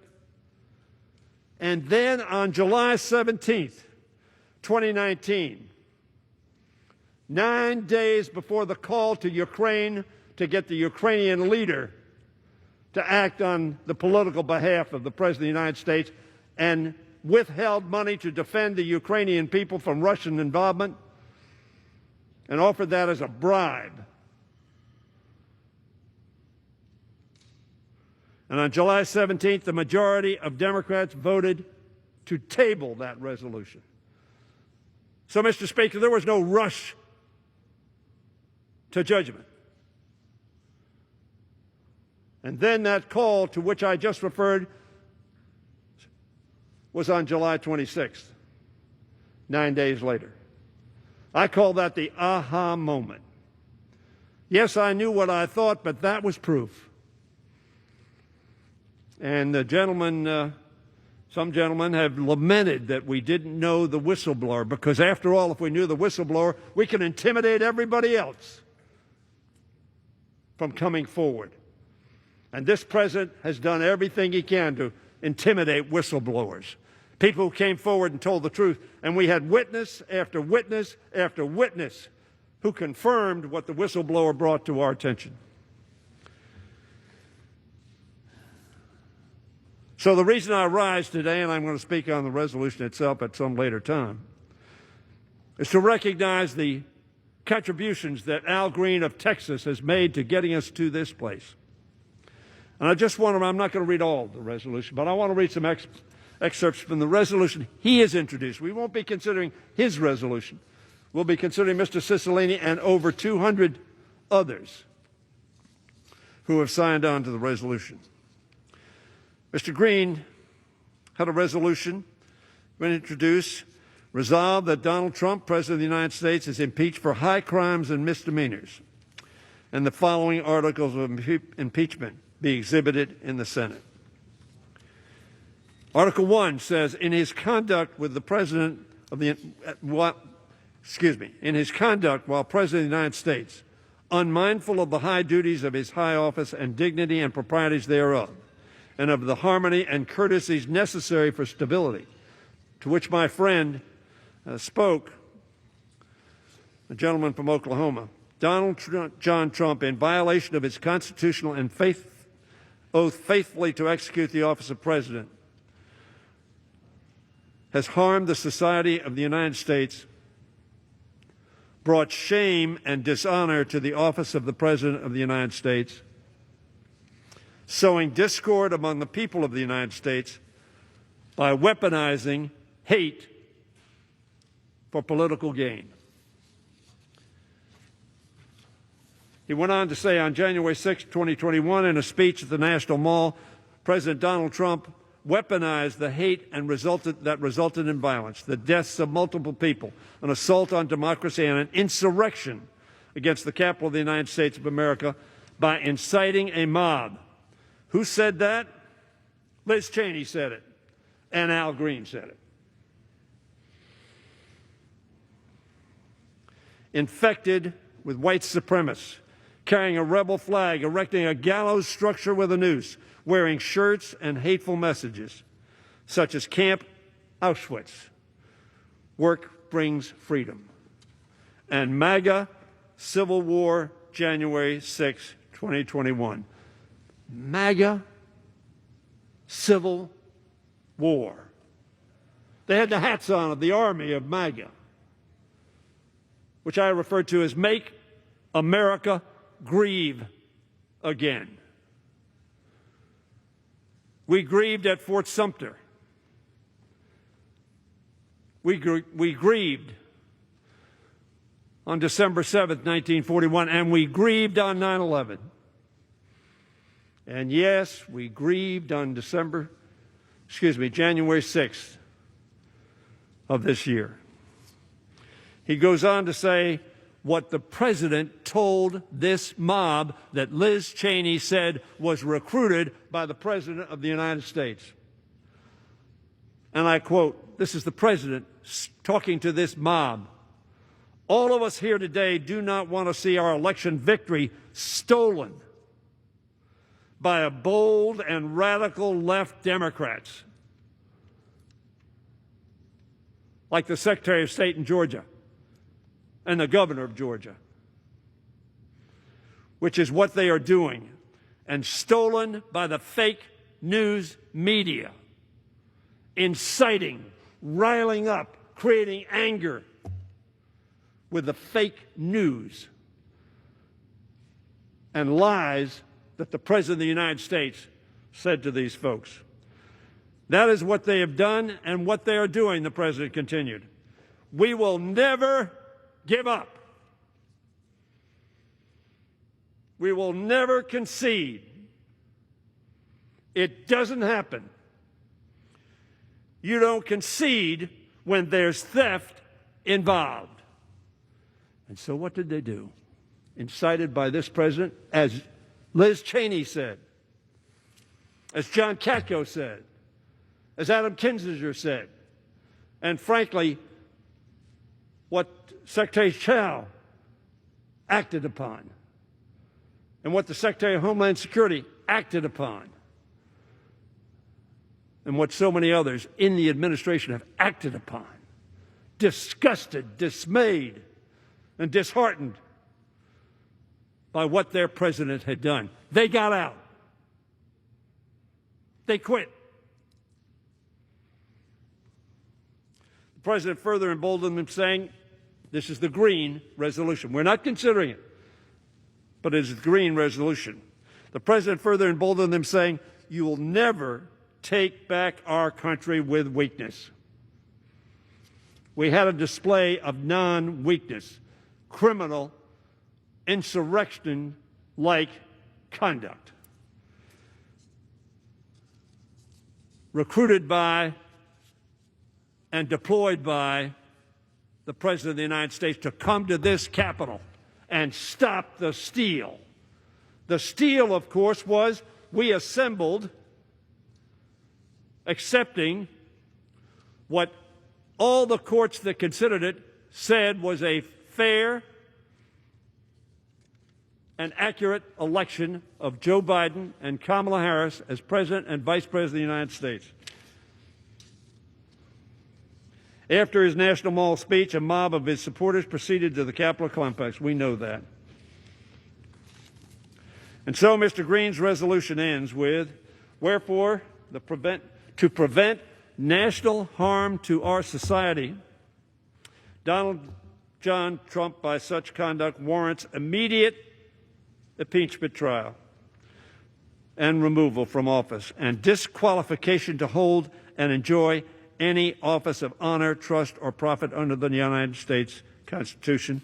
And then on July 17th, 2019, 9 days before the call to Ukraine to get the Ukrainian leader to act on the political behalf of the President of the United States and withheld money to defend the Ukrainian people from Russian involvement and offered that as a bribe. And on July 17th, the majority of Democrats voted to table that resolution. So, Mr. Speaker, there was no rush to judgment. And then that call to which I just referred was on July 26th, 9 days later. I call that the aha moment. Yes, I knew what I thought, but that was proof. And the gentleman, some gentlemen have lamented that we didn't know the whistleblower, because after all, if we knew the whistleblower, we can intimidate everybody else from coming forward. And this president has done everything he can to intimidate whistleblowers, people who came forward and told the truth. And we had witness after witness after witness who confirmed what the whistleblower brought to our attention. So the reason I rise today, and I'm going to speak on the resolution itself at some later time, is to recognize the contributions that Al Green of Texas has made to getting us to this place. And I'm not going to read all the resolution, but I want to read some excerpts from the resolution he has introduced. We won't be considering his resolution. We'll be considering Mr. Cicilline and over 200 others who have signed on to the resolution. Mr. Green had a resolution when introduced, resolved that Donald Trump, President of the United States, is impeached for high crimes and misdemeanors, and the following articles of impeachment be exhibited in the Senate. Article 1 says, in his conduct with the President of the in his conduct while President of the United States, unmindful of the high duties of his high office and dignity and proprieties thereof, and of the harmony and courtesies necessary for stability, to which my friend spoke, the gentleman from Oklahoma, Donald John Trump, in violation of his constitutional and oath faithfully to execute the office of President, has harmed the society of the United States, brought shame and dishonor to the office of the President of the United States, sowing discord among the people of the United States by weaponizing hate for political gain. He went on to say on January 6, 2021, in a speech at the National Mall, President Donald Trump weaponized the hate and that resulted in violence, the deaths of multiple people, an assault on democracy, and an insurrection against the Capitol of the United States of America by inciting a mob. Who said that? Liz Cheney said it, and Al Green said it. Infected with white supremacists, carrying a rebel flag, erecting a gallows structure with a noose, wearing shirts and hateful messages, such as Camp Auschwitz, work brings freedom, and MAGA Civil War, January 6, 2021. MAGA Civil War. They had the hats on of the army of MAGA, which I refer to as Make America Grieve Again. We grieved at Fort Sumter. We grieved on December 7th, 1941, and we grieved on 9/11. And yes, we grieved on January 6th of this year. He goes on to say what the president told this mob that Liz Cheney said was recruited by the President of the United States. And I quote, this is the president talking to this mob. All of us here today do not want to see our election victory stolen by a bold and radical left Democrats, like the Secretary of State in Georgia and the governor of Georgia, which is what they are doing, and stolen by the fake news media, inciting, riling up, creating anger with the fake news and lies that the President of the United States said to these folks. That is what they have done and what they are doing, the President continued. We will never give up. We will never concede. It doesn't happen. You don't concede when there's theft involved. And so what did they do? Incited by this president, as Liz Cheney said, as John Katko said, as Adam Kinzinger said, and frankly, what Secretary Chao acted upon, and what the Secretary of Homeland Security acted upon, and what so many others in the administration have acted upon, disgusted, dismayed, and disheartened by what their president had done. They got out. They quit. The president further emboldened them, saying, this is the Green resolution. We're not considering it, but it is the Green resolution. The president further emboldened them, saying, "You will never take back our country with weakness." We had a display of non-weakness, criminal, insurrection-like conduct, recruited by and deployed by the President of the United States to come to this Capitol and stop the steal. The steal, of course, was we assembled accepting what all the courts that considered it said was a fair and accurate election of Joe Biden and Kamala Harris as President and Vice President of the United States. After his National Mall speech, a mob of his supporters proceeded to the Capitol complex. We know that. And so Mr. Green's resolution ends with, "Wherefore, to prevent national harm to our society, Donald John Trump, by such conduct, warrants immediate impeachment trial and removal from office and disqualification to hold and enjoy any office of honor, trust, or profit under the United States Constitution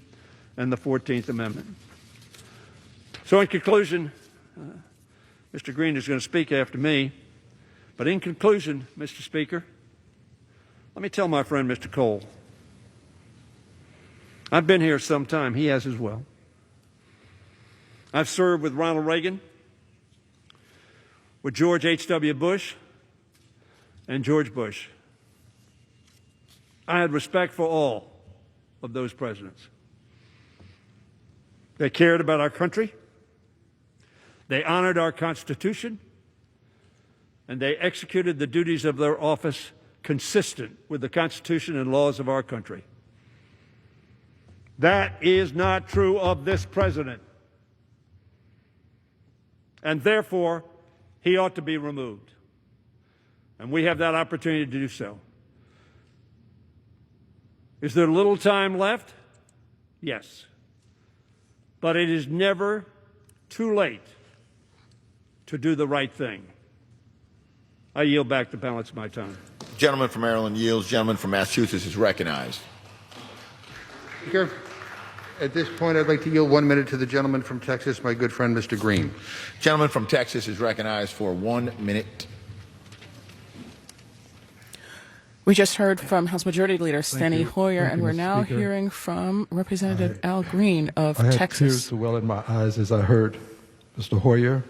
and the 14th Amendment." So in conclusion, Mr. Green is going to speak after me, but in conclusion, Mr. Speaker, let me tell my friend Mr. Cole, I've been here some time. He has as well. I've served with Ronald Reagan, with George H.W. Bush, and George Bush. I had respect for all of those presidents. They cared about our country, they honored our Constitution, and they executed the duties of their office consistent with the Constitution and laws of our country. That is not true of this president, and therefore he ought to be removed. And we have that opportunity to do so. Is there little time left? Yes. But it is never too late to do the right thing. I yield back the balance of my time. Gentleman from Maryland yields. Gentleman from Massachusetts is recognized. Speaker, at this point, I'd like to yield 1 minute to the gentleman from Texas, my good friend, Mr. Green. Gentleman from Texas is recognized for 1 minute. We just heard from House Majority Leader Steny Hoyer, and we're now hearing from Representative Al Green of I had Texas. tears to well in my eyes as I heard Mr. Hoyer,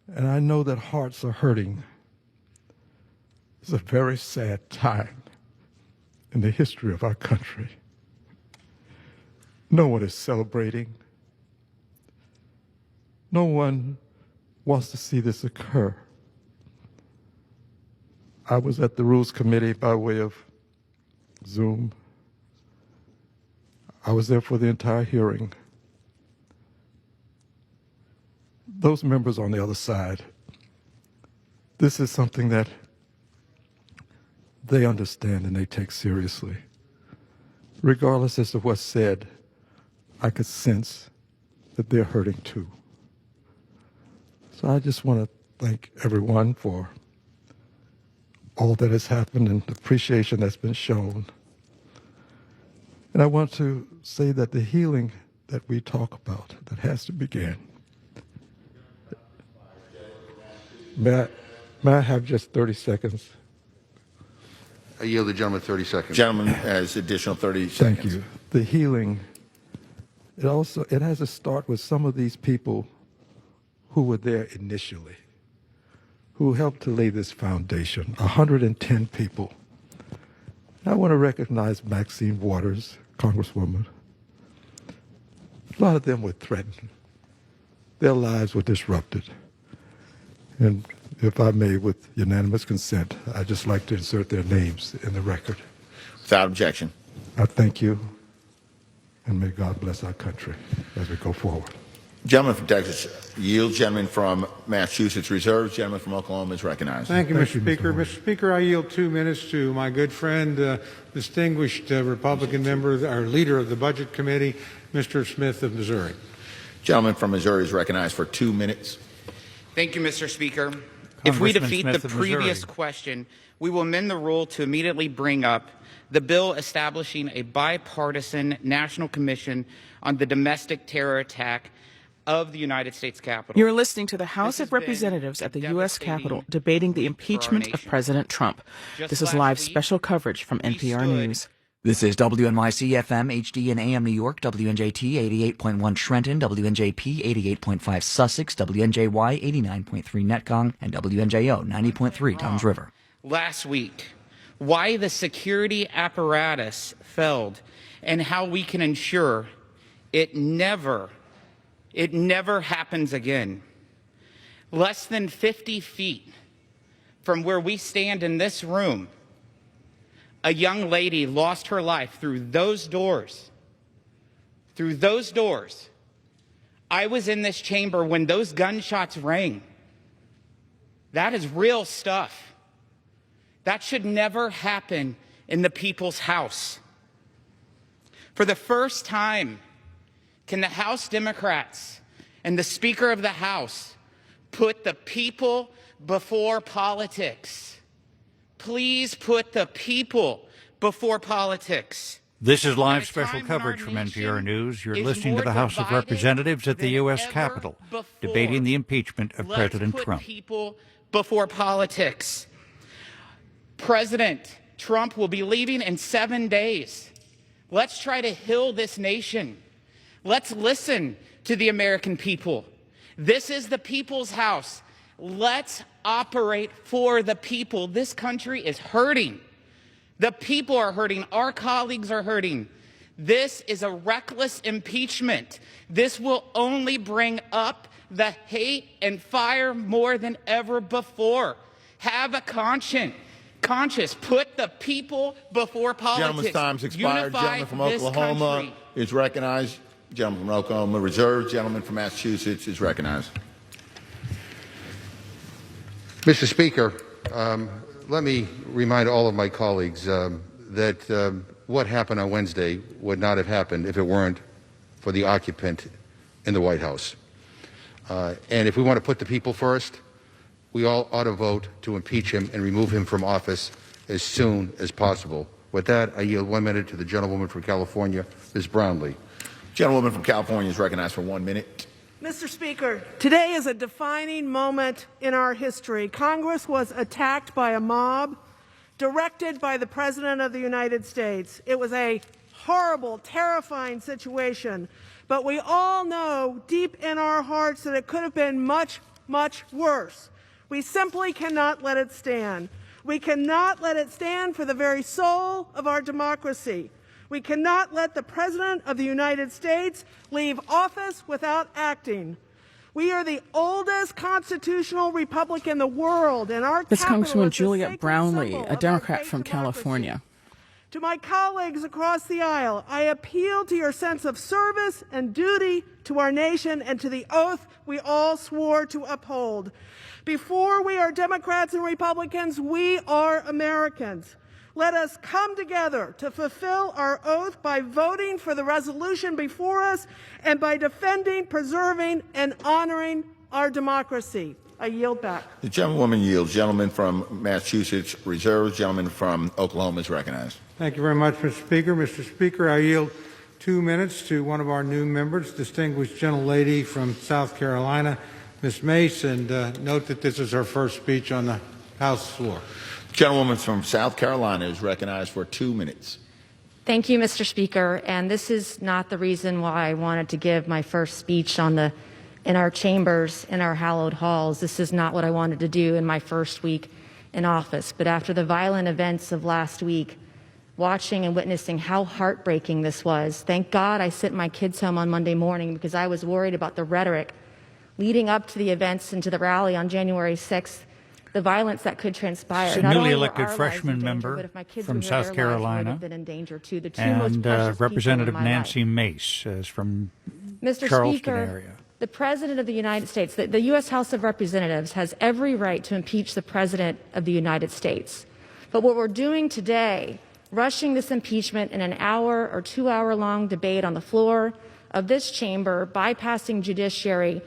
and I know that hearts are hurting. It's a very sad time in the history of our country. No one is celebrating. No one wants to see this occur. I was at the Rules Committee by way of Zoom. I was there for the entire hearing. Those members on the other side, this is something that they understand and they take seriously. Regardless as to what's said, I could sense that they're hurting too. So I just want to thank everyone for all that has happened and the appreciation that's been shown. And I want to say that the healing that we talk about, that has to begin. May I have just 30 seconds? I yield the gentleman 30 seconds. Gentleman has additional 30 seconds. Thank you. The healing, it has to start with some of these people who were there initially, who helped to lay this foundation, 110 people. I want to recognize Maxine Waters, Congresswoman. A lot of them were threatened. Their lives were disrupted. And if I may, with unanimous consent, I'd just like to insert their names in the record. Without objection. I thank you, and may God bless our country as we go forward. Gentleman from Texas yields. Gentleman from Massachusetts reserves. Gentleman from Oklahoma is recognized. Thank you, Mr. Speaker. Mr. Speaker, I yield 2 minutes to my good friend, distinguished Republican member, our leader of the Budget Committee, Mr. Smith of Missouri. Gentleman from Missouri is recognized for 2 minutes. Thank you, Mr. Speaker. If we defeat Smith the of previous Missouri. question, we will amend the rule to immediately bring up the bill establishing a bipartisan national commission on the domestic terror attack of the United States Capitol. You're listening to the House of Representatives at the U.S. Capitol debating the impeachment of President Trump. This is live special coverage from NPR News. This is WNYC FM, HD and AM New York, WNJT 88.1 Trenton, WNJP 88.5 Sussex, WNJY 89.3 Netcong, and WNJO 90.3 Toms River. Last week, why the security apparatus failed and how we can ensure it never happens again. Less than 50 feet from where we stand in this room, a young lady lost her life through those doors. Through those doors. I was in this chamber when those gunshots rang. That is real stuff. That should never happen in the people's house. For the first time, can the House Democrats and the Speaker of the House put the people before politics? Please put the people before politics. This is live special coverage from NPR News. You're listening to the House of Representatives at the U.S. Capitol, debating the impeachment of President Trump. People before politics. President Trump will be leaving in 7 days. Let's try to heal this nation. Let's listen to the American people. This is the people's house. Let's operate for the people. This country is hurting. The people are hurting. Our colleagues are hurting. This is a reckless impeachment. This will only bring up the hate and fire more than ever before. Have a conscience. Put the people before politics. Gentleman's time's expired. Unify Gentleman from this Oklahoma country. is recognized. Gentleman from Oklahoma reserved. Gentleman from Massachusetts is recognized. Mr. Speaker, let me remind all of my colleagues that what happened on Wednesday would not have happened if it weren't for the occupant in the White House. And if we want to put the people first, we all ought to vote to impeach him and remove him from office as soon as possible. With that, I yield 1 minute to the gentlewoman from California, Ms. Brownlee. Gentlewoman from California is recognized for 1 minute. Mr. Speaker, today is a defining moment in our history. Congress was attacked by a mob directed by the President of the United States. It was a horrible, terrifying situation, but we all know deep in our hearts that it could have been much, much worse. We simply cannot let it stand. We cannot let it stand for the very soul of our democracy. We cannot let the President of the United States leave office without acting. We are the oldest constitutional republic in the world, and our This capital Congresswoman is the Juliet sacred Brownlee, symbol a of Democrat our from great democracy. California. To my colleagues across the aisle, I appeal to your sense of service and duty to our nation and to the oath we all swore to uphold. Before we are Democrats and Republicans, we are Americans. Let us come together to fulfill our oath by voting for the resolution before us and by defending, preserving, and honoring our democracy. I yield back. The gentlewoman yields. Gentleman from Massachusetts reserves. Gentleman from Oklahoma is recognized. Thank you very much, Mr. Speaker. Mr. Speaker, I yield 2 minutes to one of our new members, distinguished gentlelady from South Carolina, Ms. Mace, and note that this is her first speech on the House floor. Gentlewoman from South Carolina is recognized for 2 minutes. Thank you, Mr. Speaker. And this is not the reason why I wanted to give my first speech in our chambers, in our hallowed halls. This is not what I wanted to do in my first week in office. But after the violent events of last week, watching and witnessing how heartbreaking this was, thank God I sent my kids home on Monday morning because I was worried about the rhetoric leading up to the events and to the rally on January 6th. The violence that could transpire. A newly elected freshman member from South Carolina, and Representative Nancy Mace is from Mr. Charleston Speaker, area. the President of the United States, the U.S. House of Representatives has every right to impeach the President of the United States. But what we're doing today, rushing this impeachment in an hour or 2 hour long debate on the floor of this chamber bypassing judiciary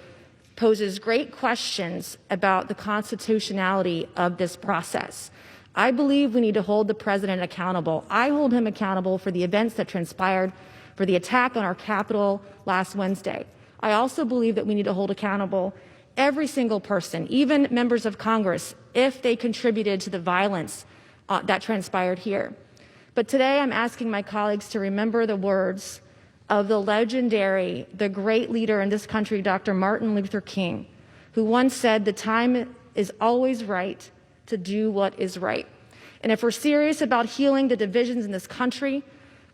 poses great questions about the constitutionality of this process. I believe we need to hold the president accountable. I hold him accountable for the events that transpired, for the attack on our Capitol last Wednesday. I also believe that we need to hold accountable every single person, even members of Congress, if they contributed to the violence that transpired here. But today I'm asking my colleagues to remember the words of the legendary, the great leader in this country, Dr. Martin Luther King, who once said, "The time is always right to do what is right." And if we're serious about healing the divisions in this country,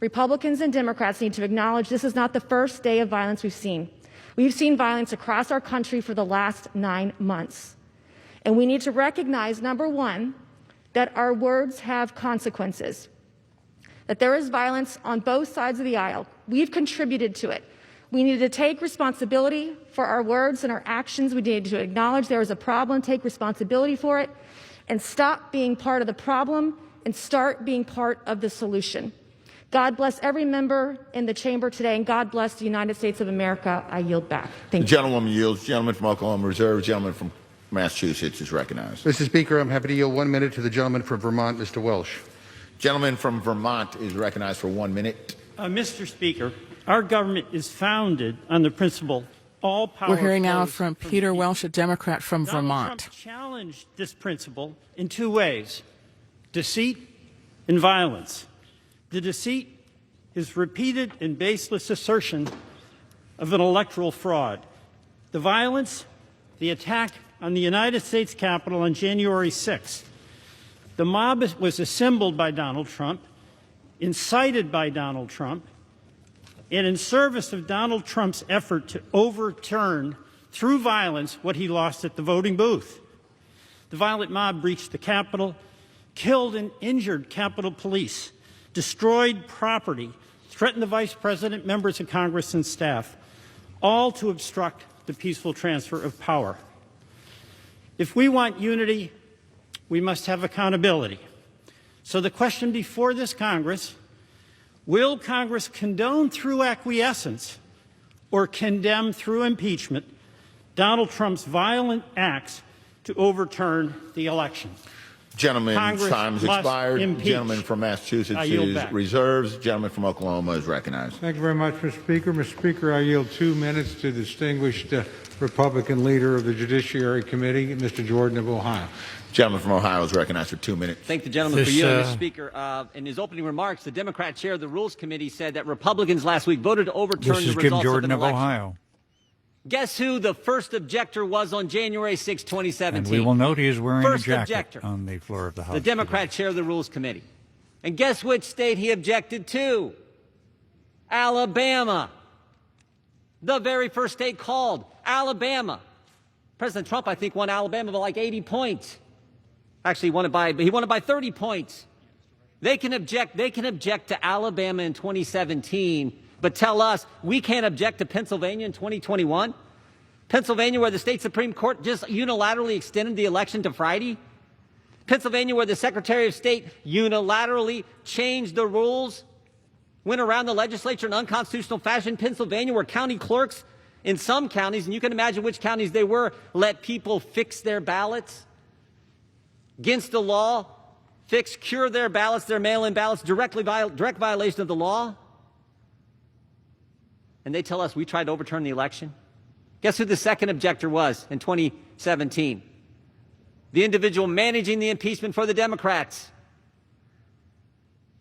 Republicans and Democrats need to acknowledge this is not the first day of violence we've seen. We've seen violence across our country for the last 9 months. And we need to recognize, number one, that our words have consequences, that there is violence on both sides of the aisle. We've contributed to it. We need to take responsibility for our words and our actions. We need to acknowledge there is a problem, take responsibility for it, and stop being part of the problem and start being part of the solution. God bless every member in the chamber today, and God bless the United States of America. I yield back. Thank you. The gentlewoman yields. Gentleman from Oklahoma Reserve. Gentleman from Massachusetts is recognized. Mr. Speaker, I'm happy to yield 1 minute to the gentleman from Vermont, Mr. Welsh. Gentleman from Vermont is recognized for 1 minute. Mr. Speaker, our government is founded on the principle all power. We're hearing now from Peter Welsh, a Democrat from Donald Vermont. Trump challenged this principle in 2 ways: deceit and violence. The deceit is repeated and baseless assertion of an electoral fraud. The violence, the attack on the United States Capitol on January 6th. The mob was assembled by Donald Trump, incited by Donald Trump, and in service of Donald Trump's effort to overturn, through violence, what he lost at the voting booth. The violent mob breached the Capitol, killed and injured Capitol Police, destroyed property, threatened the Vice President, members of Congress, and staff, all to obstruct the peaceful transfer of power. If we want unity, we must have accountability. So the question before this Congress: will Congress condone through acquiescence or condemn through impeachment Donald Trump's violent acts to overturn the election? Gentleman, Congress time's must expired. impeach. Gentleman from Massachusetts I yield is back. reserves. Gentleman from Oklahoma is recognized. Thank you very much, Mr. Speaker. Mr. Speaker, I yield 2 minutes to the distinguished Republican leader of the Judiciary Committee, Mr. Jordan of Ohio. Gentleman from Ohio is recognized for 2 minutes. Thank the gentleman for yielding, Mr. Speaker. In his opening remarks, the Democrat chair of the Rules Committee said that Republicans last week voted to overturn This the is results Jim Jordan of of an election. Ohio. Guess who the first objector was on January 6, 2017? And we will note he is wearing First a jacket objector, on the floor of the House. the Democrat chair of the Rules Committee. And guess which state he objected to? Alabama. The very first state called, Alabama. President Trump, I think, won Alabama by like 80 points. Actually, he won it by 30 points. They can object to Alabama in 2017, but tell us we can't object to Pennsylvania in 2021? Pennsylvania, where the state Supreme Court just unilaterally extended the election to Friday? Pennsylvania, where the Secretary of State unilaterally changed the rules, went around the legislature in unconstitutional fashion? Pennsylvania, where county clerks in some counties, and you can imagine which counties they were, let people fix their ballots against the law, cure their ballots, their mail-in ballots, direct violation of the law. And they tell us we tried to overturn the election. Guess who the second objector was in 2017? The individual managing the impeachment for the Democrats.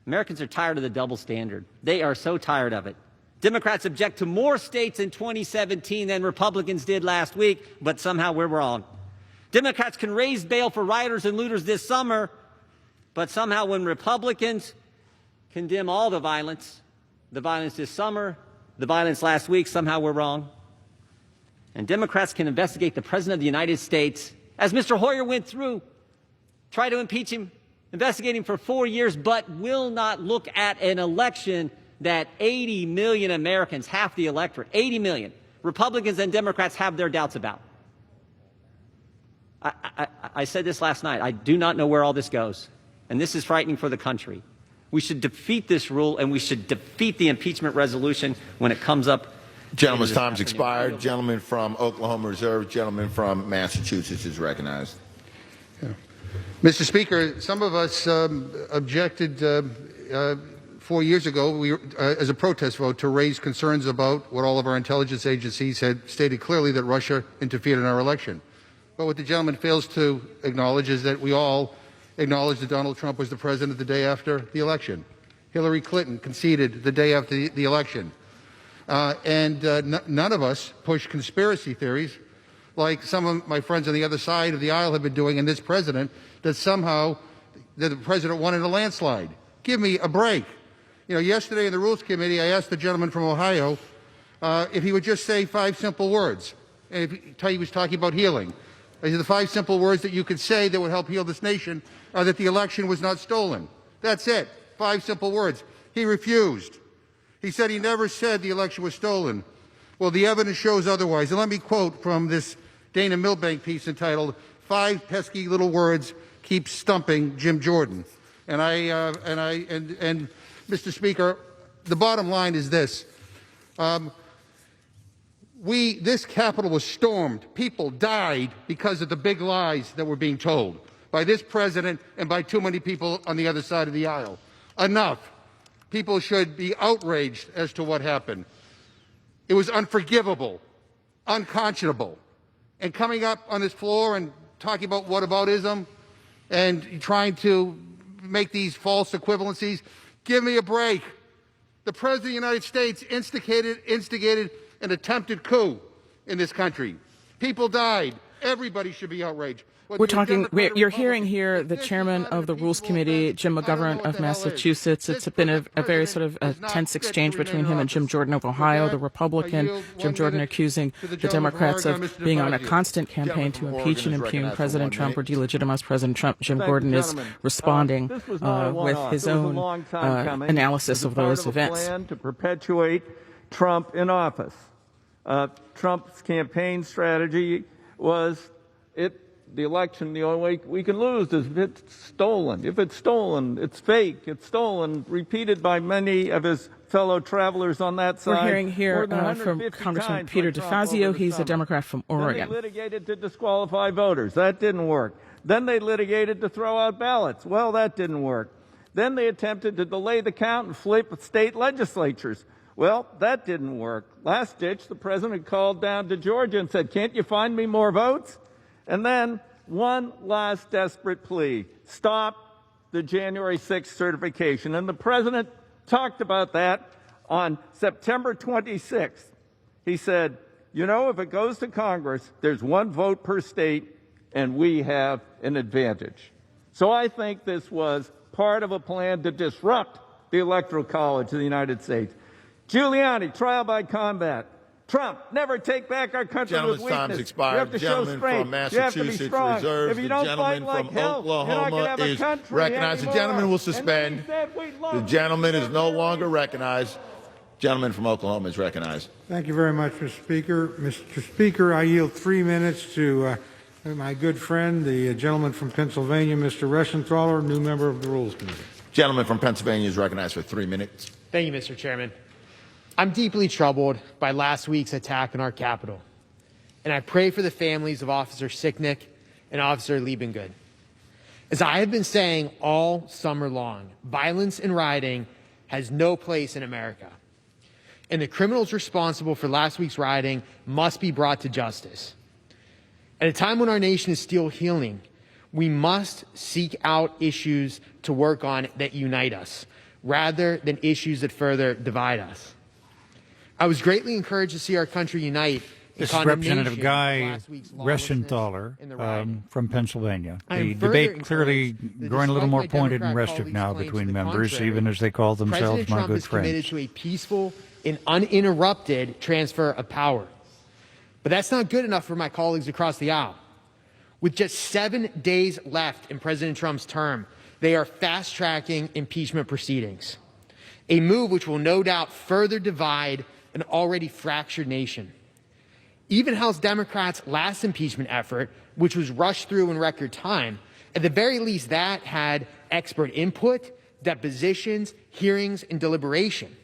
Americans are tired of the double standard. They are so tired of it. Democrats object to more states in 2017 than Republicans did last week, but somehow we're wrong. Democrats can raise bail for rioters and looters this summer, but somehow when Republicans condemn all the violence this summer, the violence last week, somehow we're wrong. And Democrats can investigate the President of the United States, as Mr. Hoyer went through, try to impeach him, investigate him for 4 years, but will not look at an election that 80 million Americans, half the electorate, 80 million, Republicans and Democrats have their doubts about. I said this last night. I do not know where all this goes, and this is frightening for the country. We should defeat this rule, and we should defeat the impeachment resolution when it comes up Gentleman's time's expired. Gentleman from Oklahoma reserved. Gentleman from Massachusetts is recognized. Mr. Speaker, some of us objected 4 years ago as a protest vote to raise concerns about what all of our intelligence agencies had stated clearly, that Russia interfered in our election. But what the gentleman fails to acknowledge is that we all acknowledged that Donald Trump was the president the day after the election. Hillary Clinton conceded the day after the election. None of us pushed conspiracy theories like some of my friends on the other side of the aisle have been doing in this president, that somehow the president won in a landslide. Give me a break. You know, yesterday in the Rules Committee, I asked the gentleman from Ohio if he would just say 5 simple words. And he was talking about healing. I said the 5 simple words that you could say that would help heal this nation are that the election was not stolen. That's it. 5 simple words. He refused. He said he never said the election was stolen. Well, the evidence shows otherwise. And let me quote from this Dana Milbank piece entitled "5 Pesky Little Words Keep Stumping Jim Jordan." And Mr. Speaker, the bottom line is this. This Capitol was stormed. People died because of the big lies that were being told by this president and by too many people on the other side of the aisle. Enough. People should be outraged as to what happened. It was unforgivable, unconscionable. And coming up on this floor and talking about whataboutism and trying to make these false equivalencies, give me a break. The President of the United States instigated an attempted coup in this country. People died. Everybody should be outraged. You're hearing here the chairman of the Rules Committee, Jim McGovern of Massachusetts. It's been a very sort of a tense exchange between him and Jim Jordan of Ohio, the Republican. Jim Jordan accusing the Democrats of being on a constant campaign to impeach and impugn President Trump or delegitimize President Trump. Jim Gordon is responding with his own analysis of those events. Plan to perpetuate Trump in office. Trump's campaign strategy was the election, the only way we can lose is if it's stolen. If it's stolen, it's fake, it's stolen, repeated by many of his fellow travelers on that side. We're hearing here from Congressman Peter DeFazio. He's a Democrat from Oregon. Then they litigated to disqualify voters. That didn't work. Then they litigated to throw out ballots. Well, that didn't work. Then they attempted to delay the count and flip state legislatures. Well, that didn't work. Last ditch, the president called down to Georgia and said, "Can't you find me more votes?" And then one last desperate plea: stop the January 6th certification. And the president talked about that on September 26th. He said, you know, if it goes to Congress, there's 1 vote per state, and we have an advantage. So I think this was part of a plan to disrupt the Electoral College of the United States. Giuliani, trial by combat. Trump, never take back our country with weakness. Gentleman's time's expired. You have to show Gentleman strength. from Massachusetts reserves. If you The don't gentleman fight like from hell, Oklahoma is recognized. The gentleman will suspend. The gentleman is no longer recognized. Gentleman from Oklahoma is recognized. Thank you very much, Mr. Speaker. Mr. Speaker, I yield 3 minutes to my good friend, the gentleman from Pennsylvania, Mr. Reschenthaler, new member of the Rules Committee. Gentleman from Pennsylvania is recognized for 3 minutes. Thank you, Mr. Chairman. I'm deeply troubled by last week's attack on our Capitol, and I pray for the families of Officer Sicknick and Officer Liebengood. As I have been saying all summer long, violence and rioting has no place in America, and the criminals responsible for last week's rioting must be brought to justice. At a time when our nation is still healing, we must seek out issues to work on that unite us, rather than issues that further divide us. I was greatly encouraged to see our country unite. This is Representative Guy Reschenthaler from Pennsylvania. The debate clearly growing a little more pointed and restive now between members, even as they call themselves my good friends. President Trump is committed to a peaceful and uninterrupted transfer of power. But that's not good enough for my colleagues across the aisle. With just 7 days left in President Trump's term, they are fast-tracking impeachment proceedings, a move which will no doubt further divide an already fractured nation. Even House Democrats' last impeachment effort, which was rushed through in record time, at the very least that had expert input, depositions, hearings, and deliberation.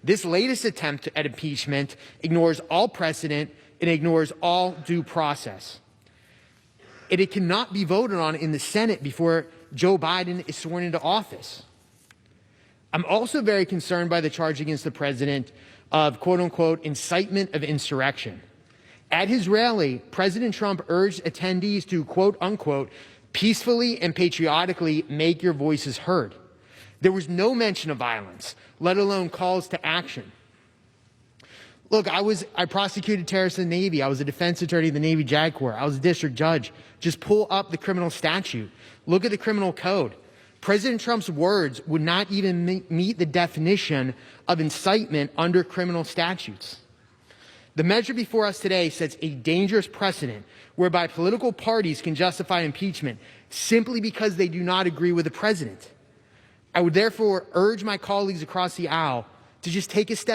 This latest attempt at impeachment ignores all precedent and ignores all due process. It cannot be voted on in the Senate before Joe Biden is sworn into office. I'm also very concerned by the charge against the president of quote-unquote incitement of insurrection. At his rally, President Trump urged attendees to quote-unquote peacefully and patriotically make your voices heard. There was no mention of violence, let alone calls to action. Look, I prosecuted terrorists in the Navy. I was a defense attorney in the Navy JAG Corps. I was a district judge. Just pull up the criminal statute. Look at the criminal code. President Trump's words would not even meet the definition of incitement under criminal statutes. The measure before us today sets a dangerous precedent whereby political parties can justify impeachment simply because they do not agree with the president. I would therefore urge my colleagues across the aisle to just take a step